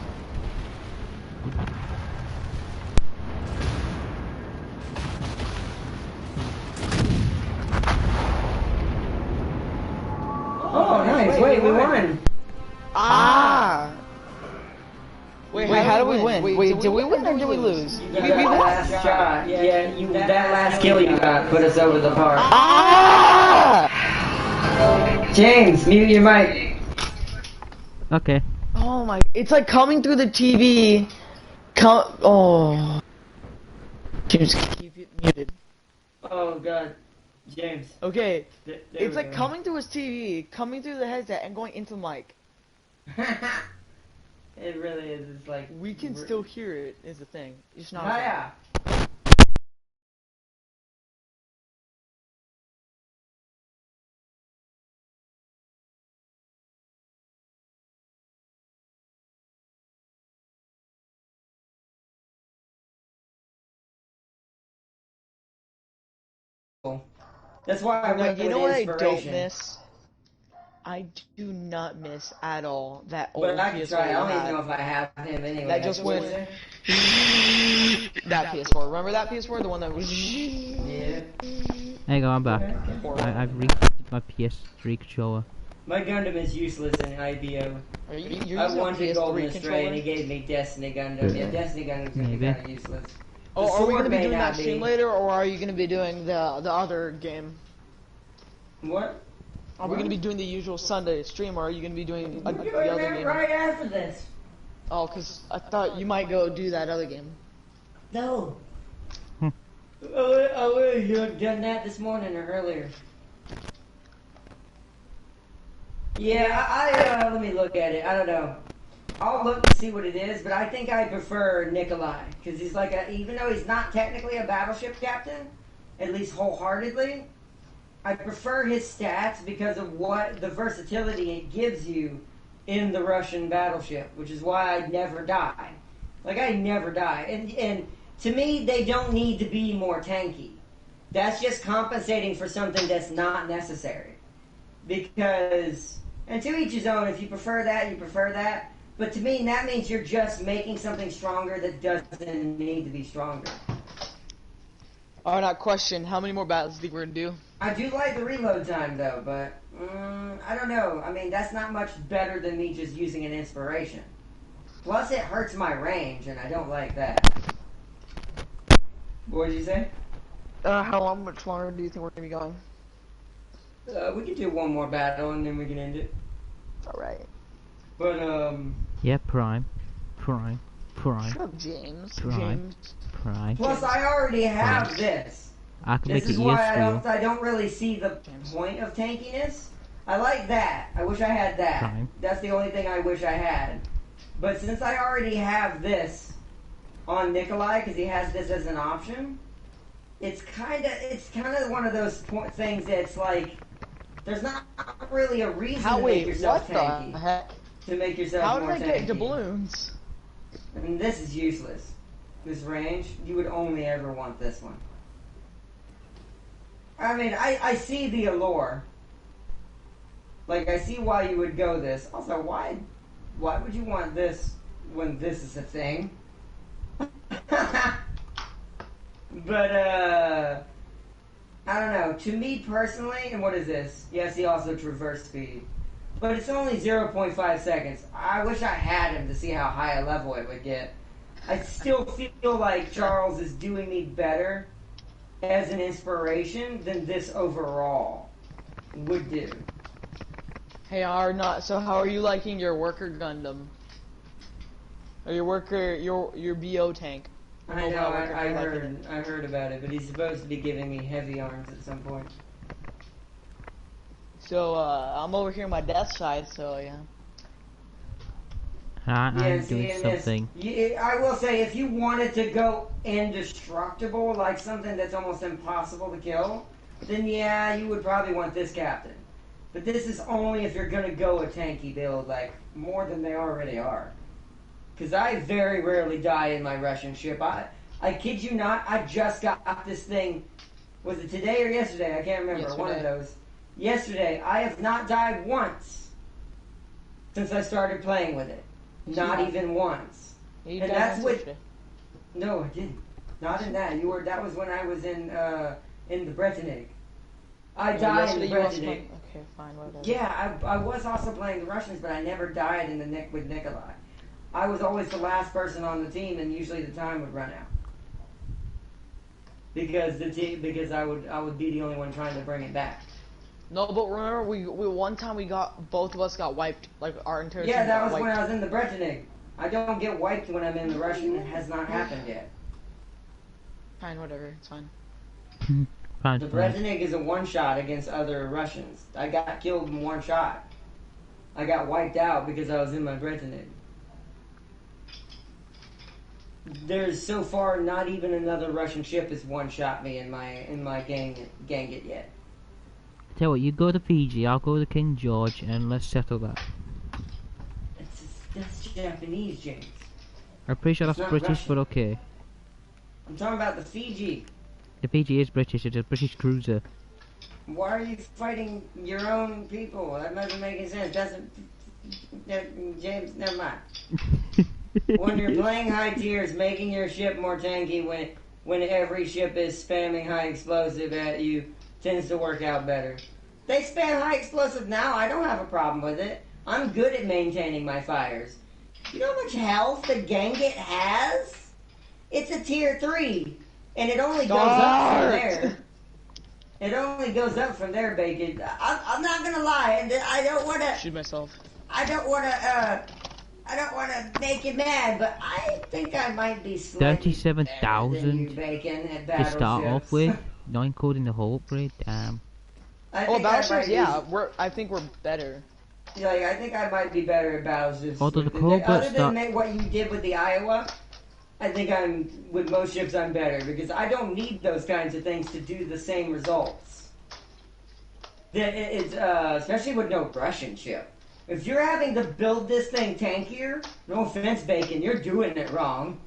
Oh, nice. Wait, we won. Ah! Wait, how did we win? Wait, did we win or did we lose? You got that last shot. Yeah, that last kill you got put us over the park. Ah! James, mute your mic. Okay. Oh my, it's like coming through the TV. Oh. James, keep it muted. Oh, God. James. Okay, There it's we like go. coming through his TV, coming through the headset, and going into the mic. It really is. It's like... We can still hear it, is the thing. It's not. Oh, yeah. That's why I Now, went you with know what I don't inspiration. miss? I do not miss at all that old But I could PS4 try. I you don't even had. know if I have him anyway. That just What went. did That PS4. Remember that PS4? The one that was. you say? Hang on, I'm back. Yeah. I've reconnected my PS3 controller. My Gundam is useless in IBO. Are you're I using a wanted Golden PS3 Stray and controller? he gave me Destiny Gundam. Yeah, Destiny Gundam's gonna be Maybe. kind of useless. Oh, The are we sword gonna be may doing not that stream be. later, or are you gonna be doing the other game? What? Are we gonna be doing the usual Sunday stream, or are you gonna be doing We're the doing other that game? right after this. Oh, cause I thought you might go do that other game. No. Hmm. I would have done that this morning or earlier. Yeah, I let me look at it. I don't know. I'll look to see what it is, but I think I prefer Nikolai because he's like even though he's not technically a battleship captain, at least wholeheartedly, I prefer his stats because of what the versatility it gives you in the Russian battleship, which is why I never die. Like I never die, and to me they don't need to be more tanky. That's just compensating for something that's not necessary. Because, and to each his own. If you prefer that, you prefer that. But to me, that means you're just making something stronger that doesn't need to be stronger. Oh, not question. How many more battles do you think we're gonna do? I do like the reload time, though, but I don't know. I mean, that's not much better than me just using an inspiration. Plus, it hurts my range, and I don't like that. What did you say? How much longer do you think we're gonna be going? We could do one more battle, and then we can end it. All right. But, Yeah, Prime. Prime. Shut up, James. Prime. Prime. plus, I already have this. I can This make it is easier why for you. I don't really see the point of tankiness. I like that. I wish I had that. Fine. That's the only thing I wish I had. But since I already have this on Nikolai, because he has this as an option, it's kind of one of those things that's like there's not really a reason to make Wait, yourself what tanky. the heck? To make yourself How more did I get tanky. doubloons? And this is useless. This range, you would only ever want this one. I mean, I see the allure. Like, I see why you would go this. Also, why would you want this when this is a thing? But, I don't know. To me personally, and what is this? Yes, he also traverse speed. But it's only 0.5 seconds. I wish I had him to see how high a level it would get. I still feel like Charles is doing me better as an inspiration than this overall would do. Hey, so how are you liking your worker Gundam? Or your BO tank? I know, I heard about it, but he's supposed to be giving me heavy arms at some point. So, I'm over here on my death side, so yeah. I'm Yeah, doing and something. I will say, if you wanted to go indestructible, like something that's almost impossible to kill, then yeah, you would probably want this captain. But this is only if you're going to go a tanky build, like, more than they already are. Because I very rarely die in my Russian ship. I kid you not, I just got this thing, was it today or yesterday? I can't remember, one of those. Yesterday, I have not died once since I started playing with it. Not even once. You And died that's once with... yesterday. No, I didn't. Not in that. That was when I was in the Bretanig. I died in the Yesterday you also Bretanig. played- Okay, fine, whatever. Yeah, I was also playing the Russians, but I never died in the with Nikolai. I was always the last person on the team, and usually the time would run out. Because I would be the only one trying to bring it back. No, but remember, we one time both of us got wiped, like our entire Yeah, team that got was wiped. when I was in the Bretanig. I don't get wiped when I'm in the Russian. It has not happened yet. Fine, whatever, it's fine. Fine, The fine. Brezhnev is a one-shot against other Russians. I got killed in one shot. I got wiped out because I was in my Brezhnev. There's so far not even another Russian ship has one-shot me in my gang it yet. Tell you what, you go to Fiji, I'll go to King George, and let's settle that. That's Japanese, James. I'm pretty sure It's that's not British, Russian. but okay. I'm talking about the Fiji. The Fiji is British, it's a British cruiser. Why are you fighting your own people? That doesn't make any sense. James, never mind. When you're playing high tiers, making your ship more tanky when every ship is spamming high explosive at you tends to work out better. They spam high explosive now. I don't have a problem with it. I'm good at maintaining my fires. You know how much health the Gangit has? It's a tier 3, and it only goes up from there. It only goes up from there, Bacon. I'm not gonna lie. I don't want to shoot myself. I don't want to make you mad, but I think I might be slightly 37,000 to start off with, not including the whole upgrade. Damn. Battleships, yeah, I think we're better. Like, I think I might be better at battleships. Although Other than what you did with the Iowa, I think with most ships I'm better, because I don't need those kinds of things to do the same results. It's especially with no Russian ship. If you're having to build this thing tankier, no offense, Bacon, you're doing it wrong.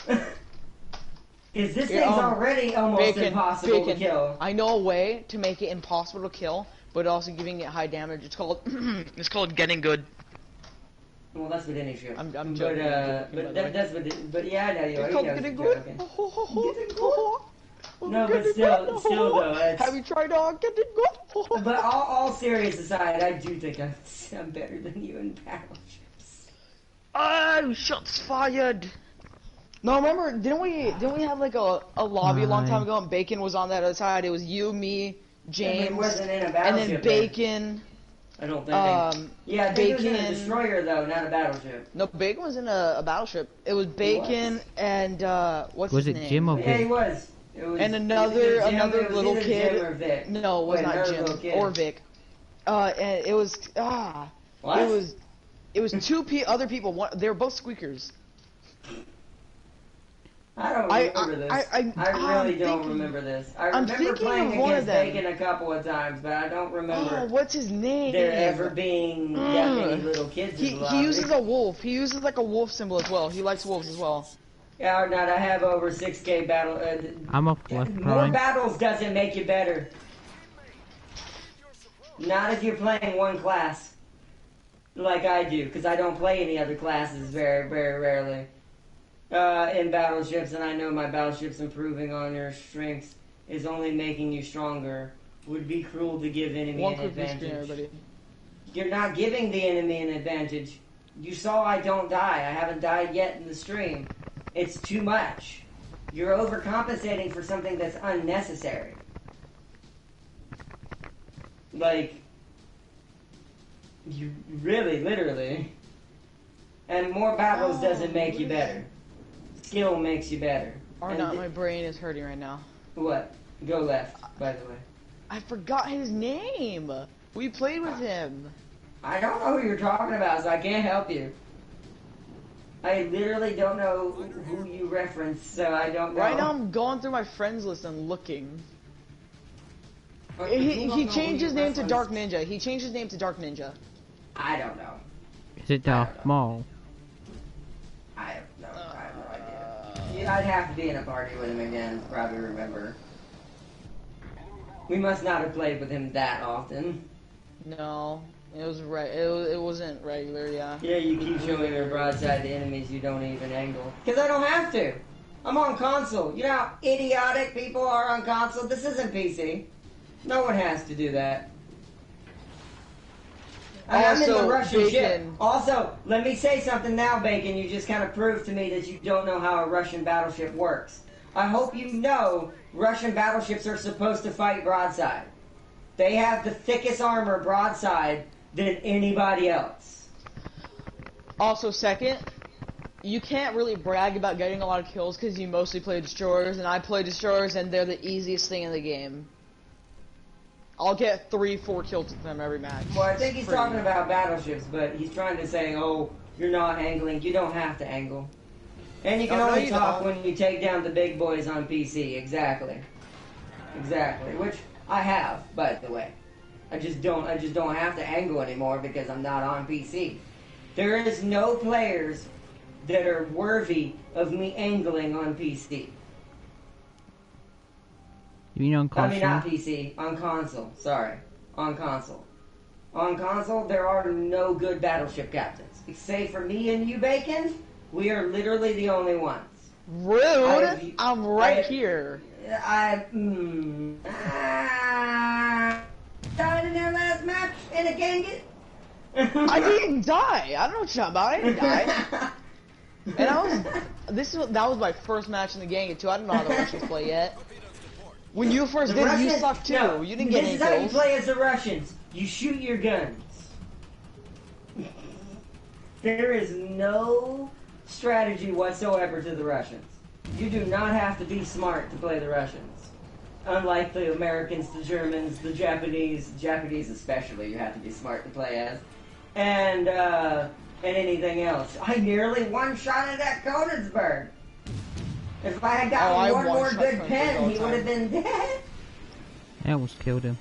Because this thing's already almost impossible to kill. I know a way to make it impossible to kill, but also giving it high damage. It's called it's called getting good. Well, that's with any ship. I'm joking. But yeah, I know you. It's called getting good. No, but still though. Have you tried getting good? But all serious aside, I do think I'm better than you in battleships. Oh, shots fired! No, remember, didn't we have like a lobby a long time ago, and Bacon was on that other side? It was you, me, James, wasn't in a and then Bacon. I don't think. Yeah, Bacon was in a destroyer though, not a battleship. No, Bacon was in a battleship. It was Bacon and what's his name? Was it Jim or Vic? Yeah, he was. And another little kid. Jim or Vic. No, it was not Jim or Vic. And it was What? It was two other people. They were both squeakers. I don't remember this. I really don't remember this. I remember playing against Bacon a couple of times, but I don't remember. Oh, what's his name? There ever being that many little kids. He uses a wolf. He uses like a wolf symbol as well. He likes wolves as well. Yeah, or not. I have over 6K battle. I'm off left More prime. battles doesn't make you better. Not if you're playing one class, like I do, because I don't play any other classes very, very rarely. In battleships, and I know my battleship's improving on your strengths is only making you stronger. Would be cruel to give enemy an advantage. You're not giving the enemy an advantage. You saw I don't die. I haven't died yet in the stream. It's too much. You're overcompensating for something that's unnecessary. Like, you really, literally. And more battles doesn't make you better. Skill makes you better. Or not, my brain is hurting right now. What? Go left, by the way. I forgot his name. We played with him. I don't know who you're talking about, so I can't help you. I literally don't know who you reference, so I don't know. Right now I'm going through my friends list and looking. He changed his name to Dark Ninja. He changed his name to Dark Ninja. I don't know. Is it Darth Maul? I have no idea. I'd have to be in a party with him again to probably remember. We must not have played with him that often. No. It was it wasn't regular, yeah. Yeah, you keep showing your broadside to enemies you don't even angle. Because I don't have to. I'm on console. You know how idiotic people are on console? This isn't PC. No one has to do that. I'm in the Russian ship. Also, let me say something now, Bacon. You just kind of proved to me that you don't know how a Russian battleship works. I hope you know Russian battleships are supposed to fight broadside. They have the thickest armor broadside than anybody else. Also, second, you can't really brag about getting a lot of kills because you mostly play destroyers, and I play destroyers, and they're the easiest thing in the game. I'll get 3-4 kills with them every match. Well, I think he's talking about battleships, but he's trying to say, oh, you're not angling. You don't have to angle. And you can only talk when you take down the big boys on PC. Exactly. Exactly. Which I have, by the way. I just don't have to angle anymore because I'm not on PC. There is no players that are worthy of me angling on PC. You mean on console? I mean, not PC. On console. Sorry. On console. On console, there are no good battleship captains. Save for me and you, Bacon, we are literally the only ones. Rude! I'm right here. Died in their last match in a Genghis. I didn't die. I don't know what you're talking about. I didn't die. And that was my first match in the gang too. I didn't know how the Russians play yet. When you first did it, you sucked too. No, you didn't get any kills. This is how you kills. play as the Russians. You shoot your guns. There is no strategy whatsoever to the Russians. You do not have to be smart to play the Russians. Unlike the Americans, the Germans, the Japanese especially, you have to be smart to play as. And anything else. I nearly one-shotted at Konigsberg. If I had gotten one more good pen, he would have been dead. I almost killed him.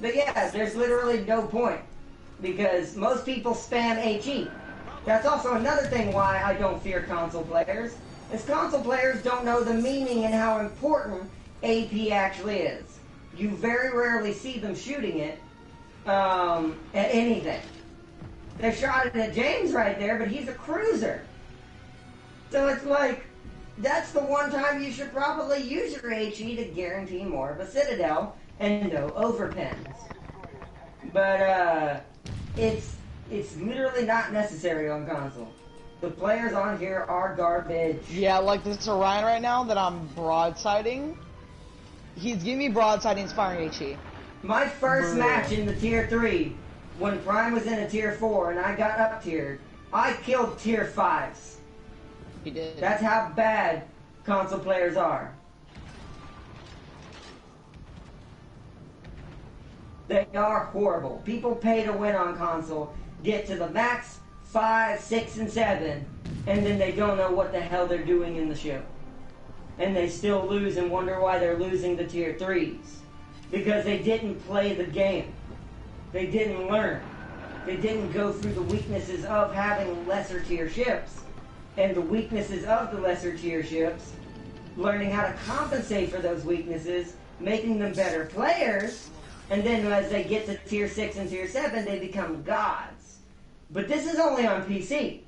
But yeah, there's literally no point. Because most people spam HE. That's also another thing why I don't fear console players. Is console players don't know the meaning and how important AP actually is. You very rarely see them shooting it at anything. They shot it at James right there, but he's a cruiser. So it's like, that's the one time you should probably use your HE to guarantee more of a Citadel and no overpens. But it's literally not necessary on console. The players on here are garbage. Yeah, like this Orion right now that I'm broadsiding. He's giving me broadsiding, inspiring HE. My first match in the tier 3, when Prime was in a tier 4 and I got up tiered, I killed tier 5s. He did. That's how bad console players are. They are horrible. People pay to win on console, get to the max 5, 6, and 7, and then they don't know what the hell they're doing in the show. And they still lose and wonder why they're losing the tier 3s. Because they didn't play the game. They didn't learn. They didn't go through the weaknesses of having lesser tier ships and the weaknesses of the lesser tier ships, learning how to compensate for those weaknesses, making them better players, and then as they get to tier 6 and tier 7, they become gods. But this is only on PC.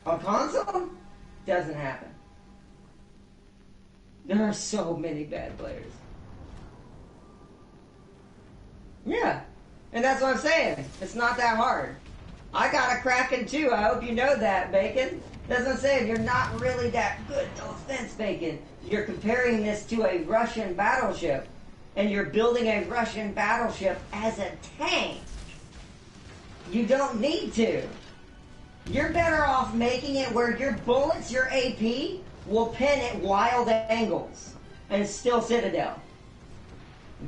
On console, doesn't happen. There are so many bad players. Yeah, and that's what I'm saying. It's not that hard. I got a Kraken too. I hope you know that, Bacon. That's what I'm saying. You're not really that good. No offense, Bacon. You're comparing this to a Russian battleship, and you're building a Russian battleship as a tank. You don't need to. You're better off making it where your bullets, your AP, will pin at wild angles and still Citadel.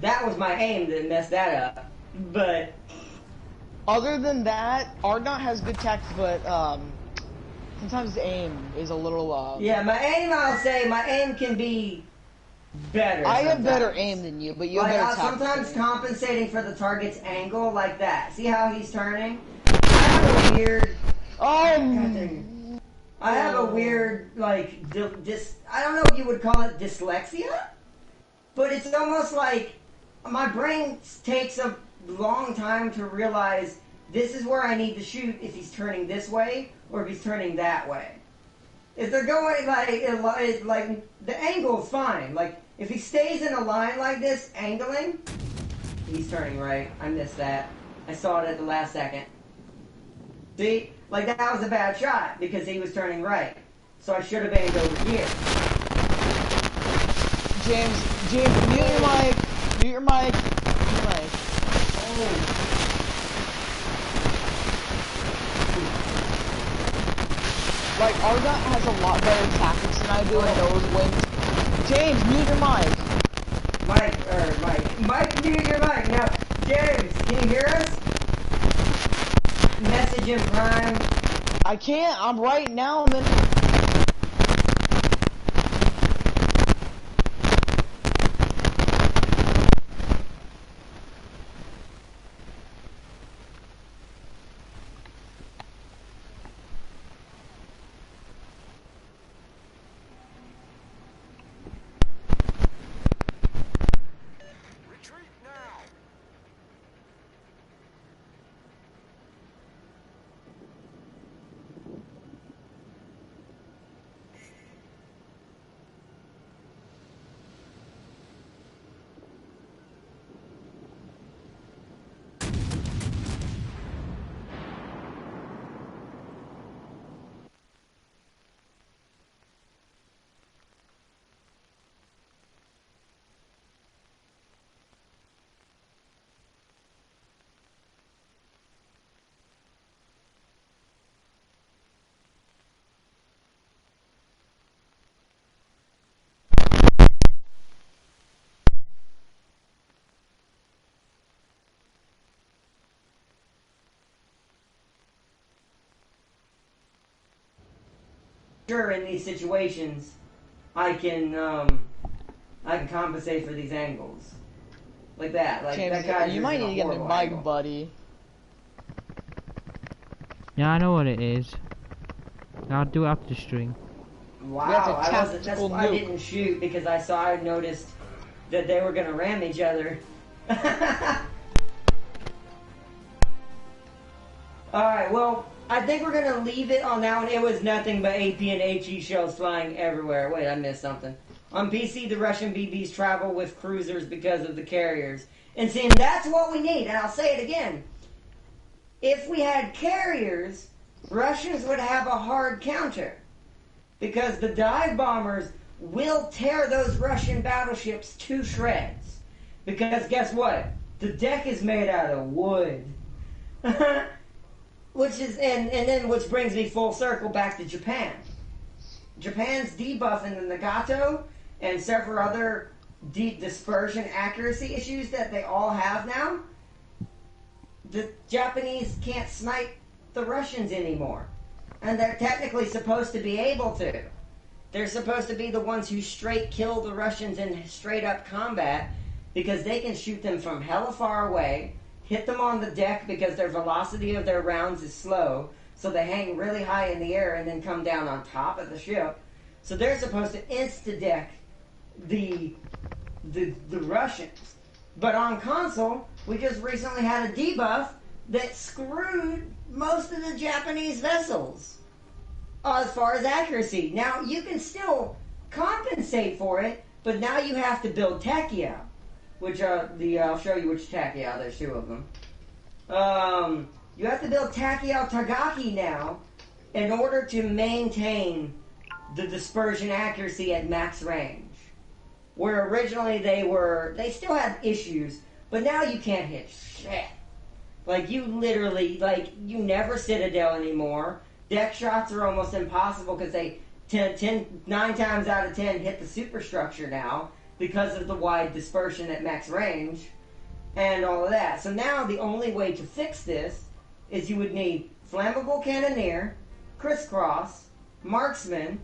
That was my aim to mess that up. But other than that, Ardnot has good tactics, but sometimes the aim is a little yeah, my aim, I'll say, my aim can be better. I have better aim than you, but you have better tactics. Sometimes compensating for the target's angle like that. See how he's turning? I have a weird... I have a weird, like, I don't know if you would call it dyslexia, but it's almost like my brain takes a long time to realize this is where I need to shoot if he's turning this way or if he's turning that way. If they're going, like the angle's fine. Like, if he stays in a line like this, angling, he's turning right. I missed that. I saw it at the last second. See? Like, that was a bad shot because he was turning right. So I should have aimed over here. James, mute your mic. Mute your mic. Mute your mic. Oh. Like, Ardnot has a lot better tactics than I do and knows when. James, mute your mic. Mike, mute your mic. Now, James, can you hear us? Message in Prime. I can't. I'm right now. I'm in. sure in these situations I can compensate for these angles. Like that. Like James, that guy's you might using need to get a new horrible mic, angle. buddy. Yeah, I know what it is. I'll do it after the stream. Wow, That's a that's tactical why I nuke. didn't shoot, because I noticed that they were gonna ram each other. Alright, well, I think we're gonna leave it on that one. It was nothing but AP and HE shells flying everywhere. Wait, I missed something. On PC, the Russian BBs travel with cruisers because of the carriers. And see, that's what we need, and I'll say it again. If we had carriers, Russians would have a hard counter. Because the dive bombers will tear those Russian battleships to shreds. Because guess what? The deck is made out of wood. Which brings me full circle back to Japan. Japan's debuffing the Nagato and several other deep dispersion accuracy issues that they all have now. The Japanese can't snipe the Russians anymore. And they're technically supposed to be able to. They're supposed to be the ones who straight kill the Russians in straight up combat, because they can shoot them from hella far away, hit them on the deck because their velocity of their rounds is slow, so they hang really high in the air and then come down on top of the ship. So they're supposed to insta-deck the Russians. But on console, we just recently had a debuff that screwed most of the Japanese vessels as far as accuracy. Now, you can still compensate for it, but now you have to build Takia, which I'll show you which Takia. There's two of them. You have to build Takia Tagaki now in order to maintain the dispersion accuracy at max range. Where originally they still had issues, but now you can't hit shit. Like, you literally, you never Citadel anymore. Deck shots are almost impossible because they 9 times out of 10 hit the superstructure now because of the wide dispersion at max range and all of that. So now the only way to fix this is you would need flammable cannoneer, crisscross, marksman,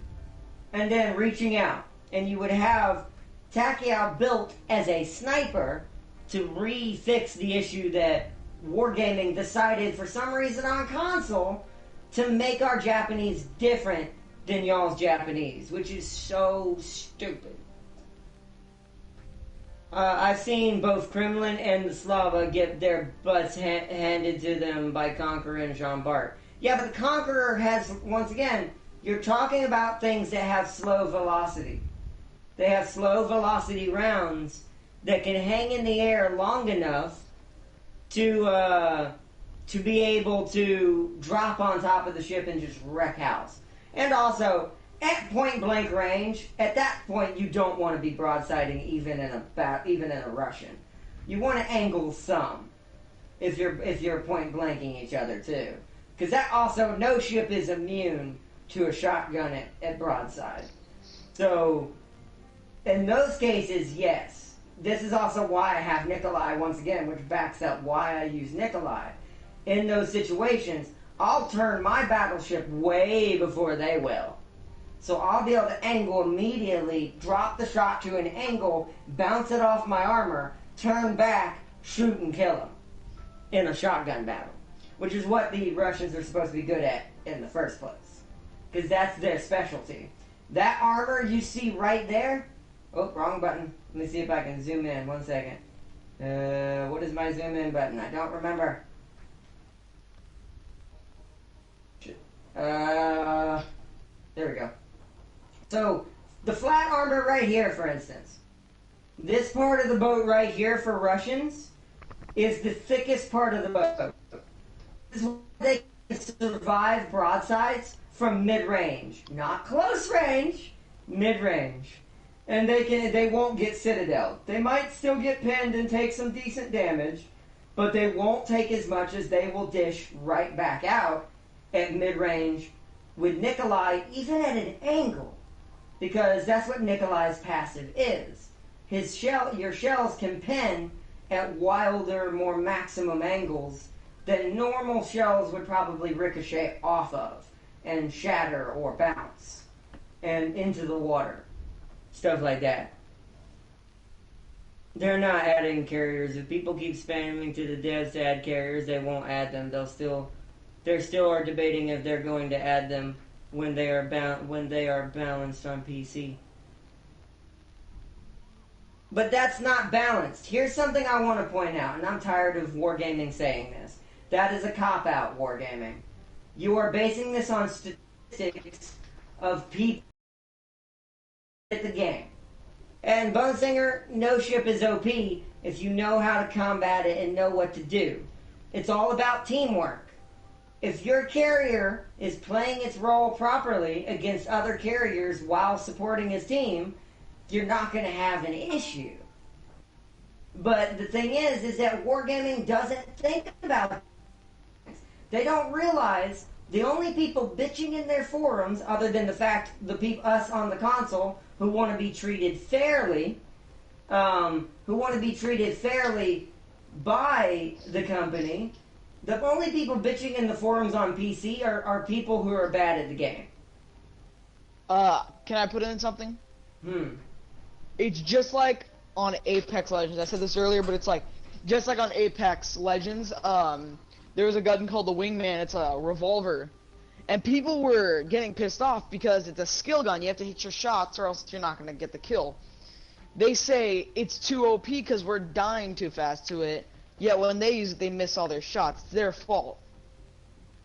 and then reaching out. And you would have Takeout built as a sniper to re-fix the issue that Wargaming decided for some reason on console to make our Japanese different than y'all's Japanese, which is so stupid. I've seen both Kremlin and the Slava get their butts handed to them by Conqueror and Jean Bart. Yeah, but the Conqueror has, once again, you're talking about things that have slow velocity. They have slow velocity rounds that can hang in the air long enough to be able to drop on top of the ship and just wreck house. And also, at point blank range, at that point you don't want to be broadsiding even in a Russian. You want to angle some if you're point blanking each other too, because that also, no ship is immune to a shotgun at broadside. So in those cases, yes. This is also why I have Nikolai once again, which backs up why I use Nikolai. In those situations, I'll turn my battleship way before they will. So I'll be able to angle immediately, drop the shot to an angle, bounce it off my armor, turn back, shoot and kill them in a shotgun battle. Which is what the Russians are supposed to be good at in the first place. Because that's their specialty. That armor you see right there... Oh, wrong button. Let me see if I can zoom in. 1 second. What is my zoom in button? I don't remember. There we go. So, the flat armor right here, for instance. This part of the boat right here for Russians is the thickest part of the boat. This is why they can survive broadsides from mid-range. Not close range, mid-range. And they won't get Citadel. They might still get pinned and take some decent damage, but they won't take as much as they will dish right back out at mid-range with Nikolai, even at an angle. Because that's what Nikolai's passive is. Your shells can pin at wilder, more maximum angles than normal shells would probably ricochet off of and shatter or bounce. and into the water. Stuff like that. They're not adding carriers. If people keep spamming to the devs to add carriers, they won't add them. They still are debating if they're going to add them when they are balanced on PC. But that's not balanced. Here's something I want to point out, and I'm tired of Wargaming saying this. That is a cop-out, Wargaming. You are basing this on statistics of people at the game. And Bonesinger, no ship is OP if you know how to combat it and know what to do. It's all about teamwork. If your carrier is playing its role properly against other carriers while supporting his team, you're not going to have an issue. But the thing is that Wargaming doesn't think about it. They don't realize the only people bitching in their forums, other than the fact us on the console who want to be treated fairly, by the company, the only people bitching in the forums on PC are people who are bad at the game. Can I put in something? It's just like on Apex Legends. I said this earlier, but it's like just like on Apex Legends. There was a gun called the Wingman. It's a revolver, and people were getting pissed off because it's a skill gun. You have to hit your shots, or else you're not gonna get the kill. They say it's too OP because we're dying too fast to it. Yet when they use it, they miss all their shots. It's their fault.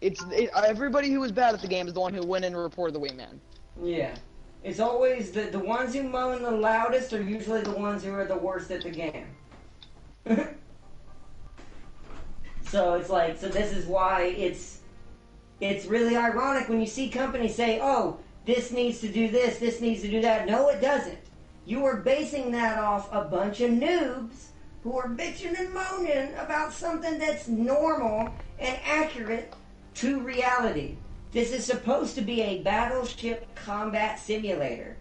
Everybody who was bad at the game is the one who went in and reported the Wingman. Yeah. It's always the ones who moan the loudest are usually the ones who are the worst at the game. So this is why it's really ironic when you see companies say, oh, this needs to do this needs to do that. No, it doesn't. You are basing that off a bunch of noobs who are bitching and moaning about something that's normal and accurate to reality. This is supposed to be a battleship combat simulator.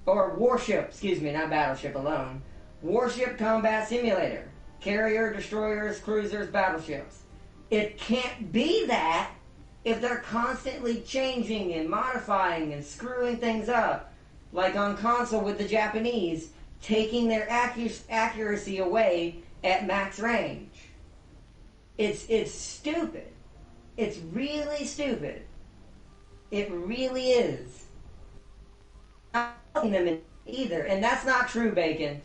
Or warship, not battleship alone. Warship combat simulator. Carrier, destroyers, cruisers, battleships. It can't be that if they're constantly changing and modifying and screwing things up. Like on console with the Japanese, taking their accuracy away at max range. It's stupid. It's really stupid. It really is. I'm not telling them either, and that's not true, Bacon.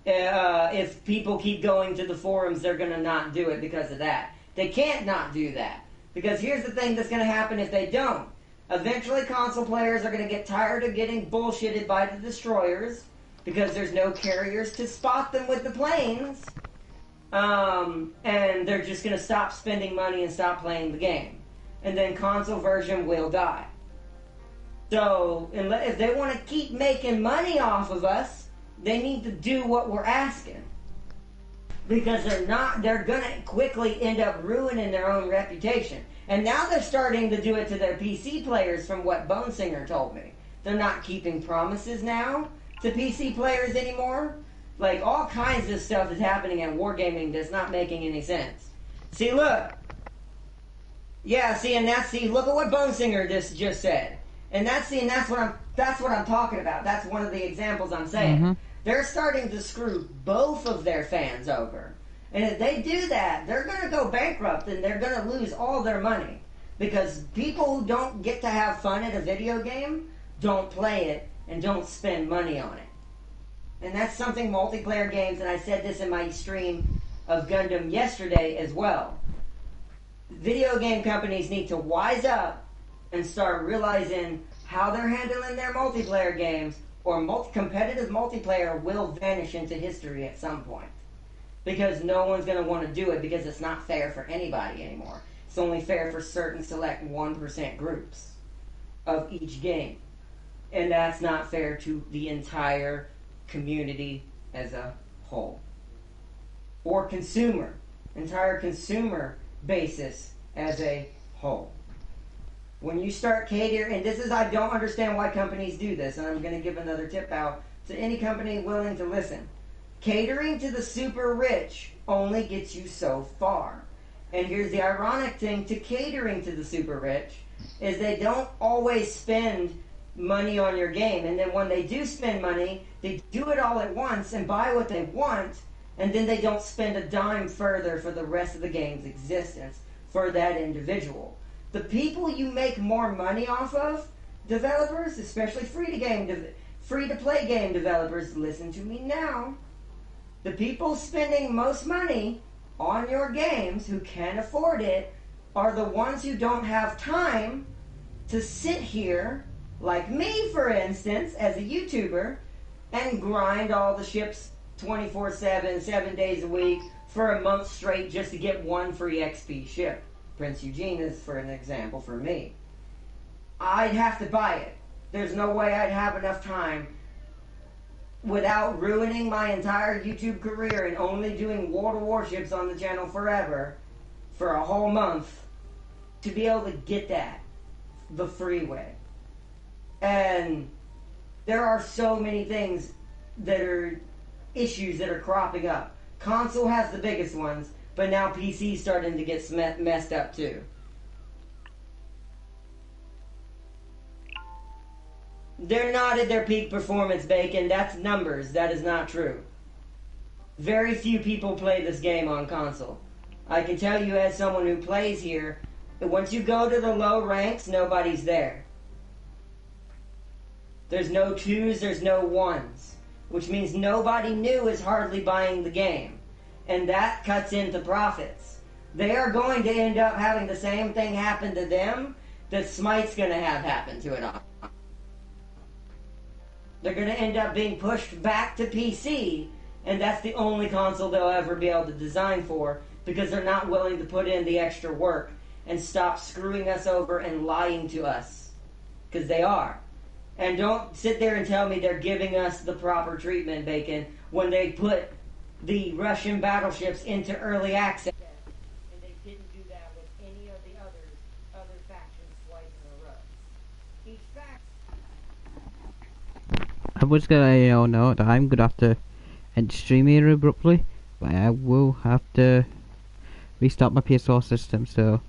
If people keep going to the forums, they're going to not do it because of that. They can't not do that. Because here's the thing that's going to happen if they don't. Eventually, console players are going to get tired of getting bullshitted by the destroyers because there's no carriers to spot them with the planes. And they're just going to stop spending money and stop playing the game. And then console version will die. So, if they want to keep making money off of us, they need to do what we're asking. Because they're going to quickly end up ruining their own reputation. And now they're starting to do it to their PC players from what Bonesinger told me. They're not keeping promises now to PC players anymore. Like, all kinds of stuff is happening at Wargaming that's not making any sense. See, look. Yeah, look at what Bonesinger just said. And that's what I'm talking about. That's one of the examples I'm saying. Mm-hmm. They're starting to screw both of their fans over. And if they do that, they're going to go bankrupt and they're going to lose all their money. Because people who don't get to have fun at a video game don't play it and don't spend money on it. And that's something multiplayer games, and I said this in my stream of Gundam yesterday as well. Video game companies need to wise up and start realizing how they're handling their multiplayer games, or competitive multiplayer will vanish into history at some point. Because no one's going to want to do it because it's not fair for anybody anymore. It's only fair for certain select 1% groups of each game. And that's not fair to the entire community as a whole. Or entire consumer basis as a whole. When you start catering, and I don't understand why companies do this, and I'm going to give another tip out to any company willing to listen. Catering to the super rich only gets you so far. And here's the ironic thing to catering to the super rich, is they don't always spend money on your game, and then when they do spend money, they do it all at once and buy what they want, and then they don't spend a dime further for the rest of the game's existence for that individual. The people you make more money off of, developers, especially free-to-play game developers, listen to me now. The people spending most money on your games who can afford it are the ones who don't have time to sit here, like me, for instance, as a YouTuber, and grind all the ships 24/7, 7 days a week, for a month straight just to get one free XP ship. Prince Eugene is, for an example, for me. I'd have to buy it. There's no way I'd have enough time without ruining my entire YouTube career and only doing World of Warships on the channel forever for a whole month to be able to get that the free way. And there are so many things that are issues that are cropping up. Console has the biggest ones, but now PC's starting to get messed up too. They're not at their peak performance, Bacon. That's numbers. That is not true. Very few people play this game on console. I can tell you as someone who plays here, that once you go to the low ranks, nobody's there. There's no 2s, there's no 1s. Which means nobody new is hardly buying the game. And that cuts into profits. They are going to end up having the same thing happen to them that Smite's going to have happen to it all. They're going to end up being pushed back to PC, and that's the only console they'll ever be able to design for, because they're not willing to put in the extra work and stop screwing us over and lying to us. Because they are. And don't sit there and tell me they're giving us the proper treatment, Bacon, when they put the Russian battleships into early access. And they didn't do that with any of the other factions slicing the rugs. Each faction... I was gonna let you all know that I'm gonna have to end stream here abruptly, but I will have to restart my PS4 system, so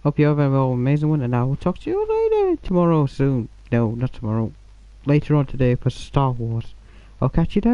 hope you have an amazing one, and I will talk to you later tomorrow soon. No, not tomorrow. Later on today for Star Wars. I'll catch you there.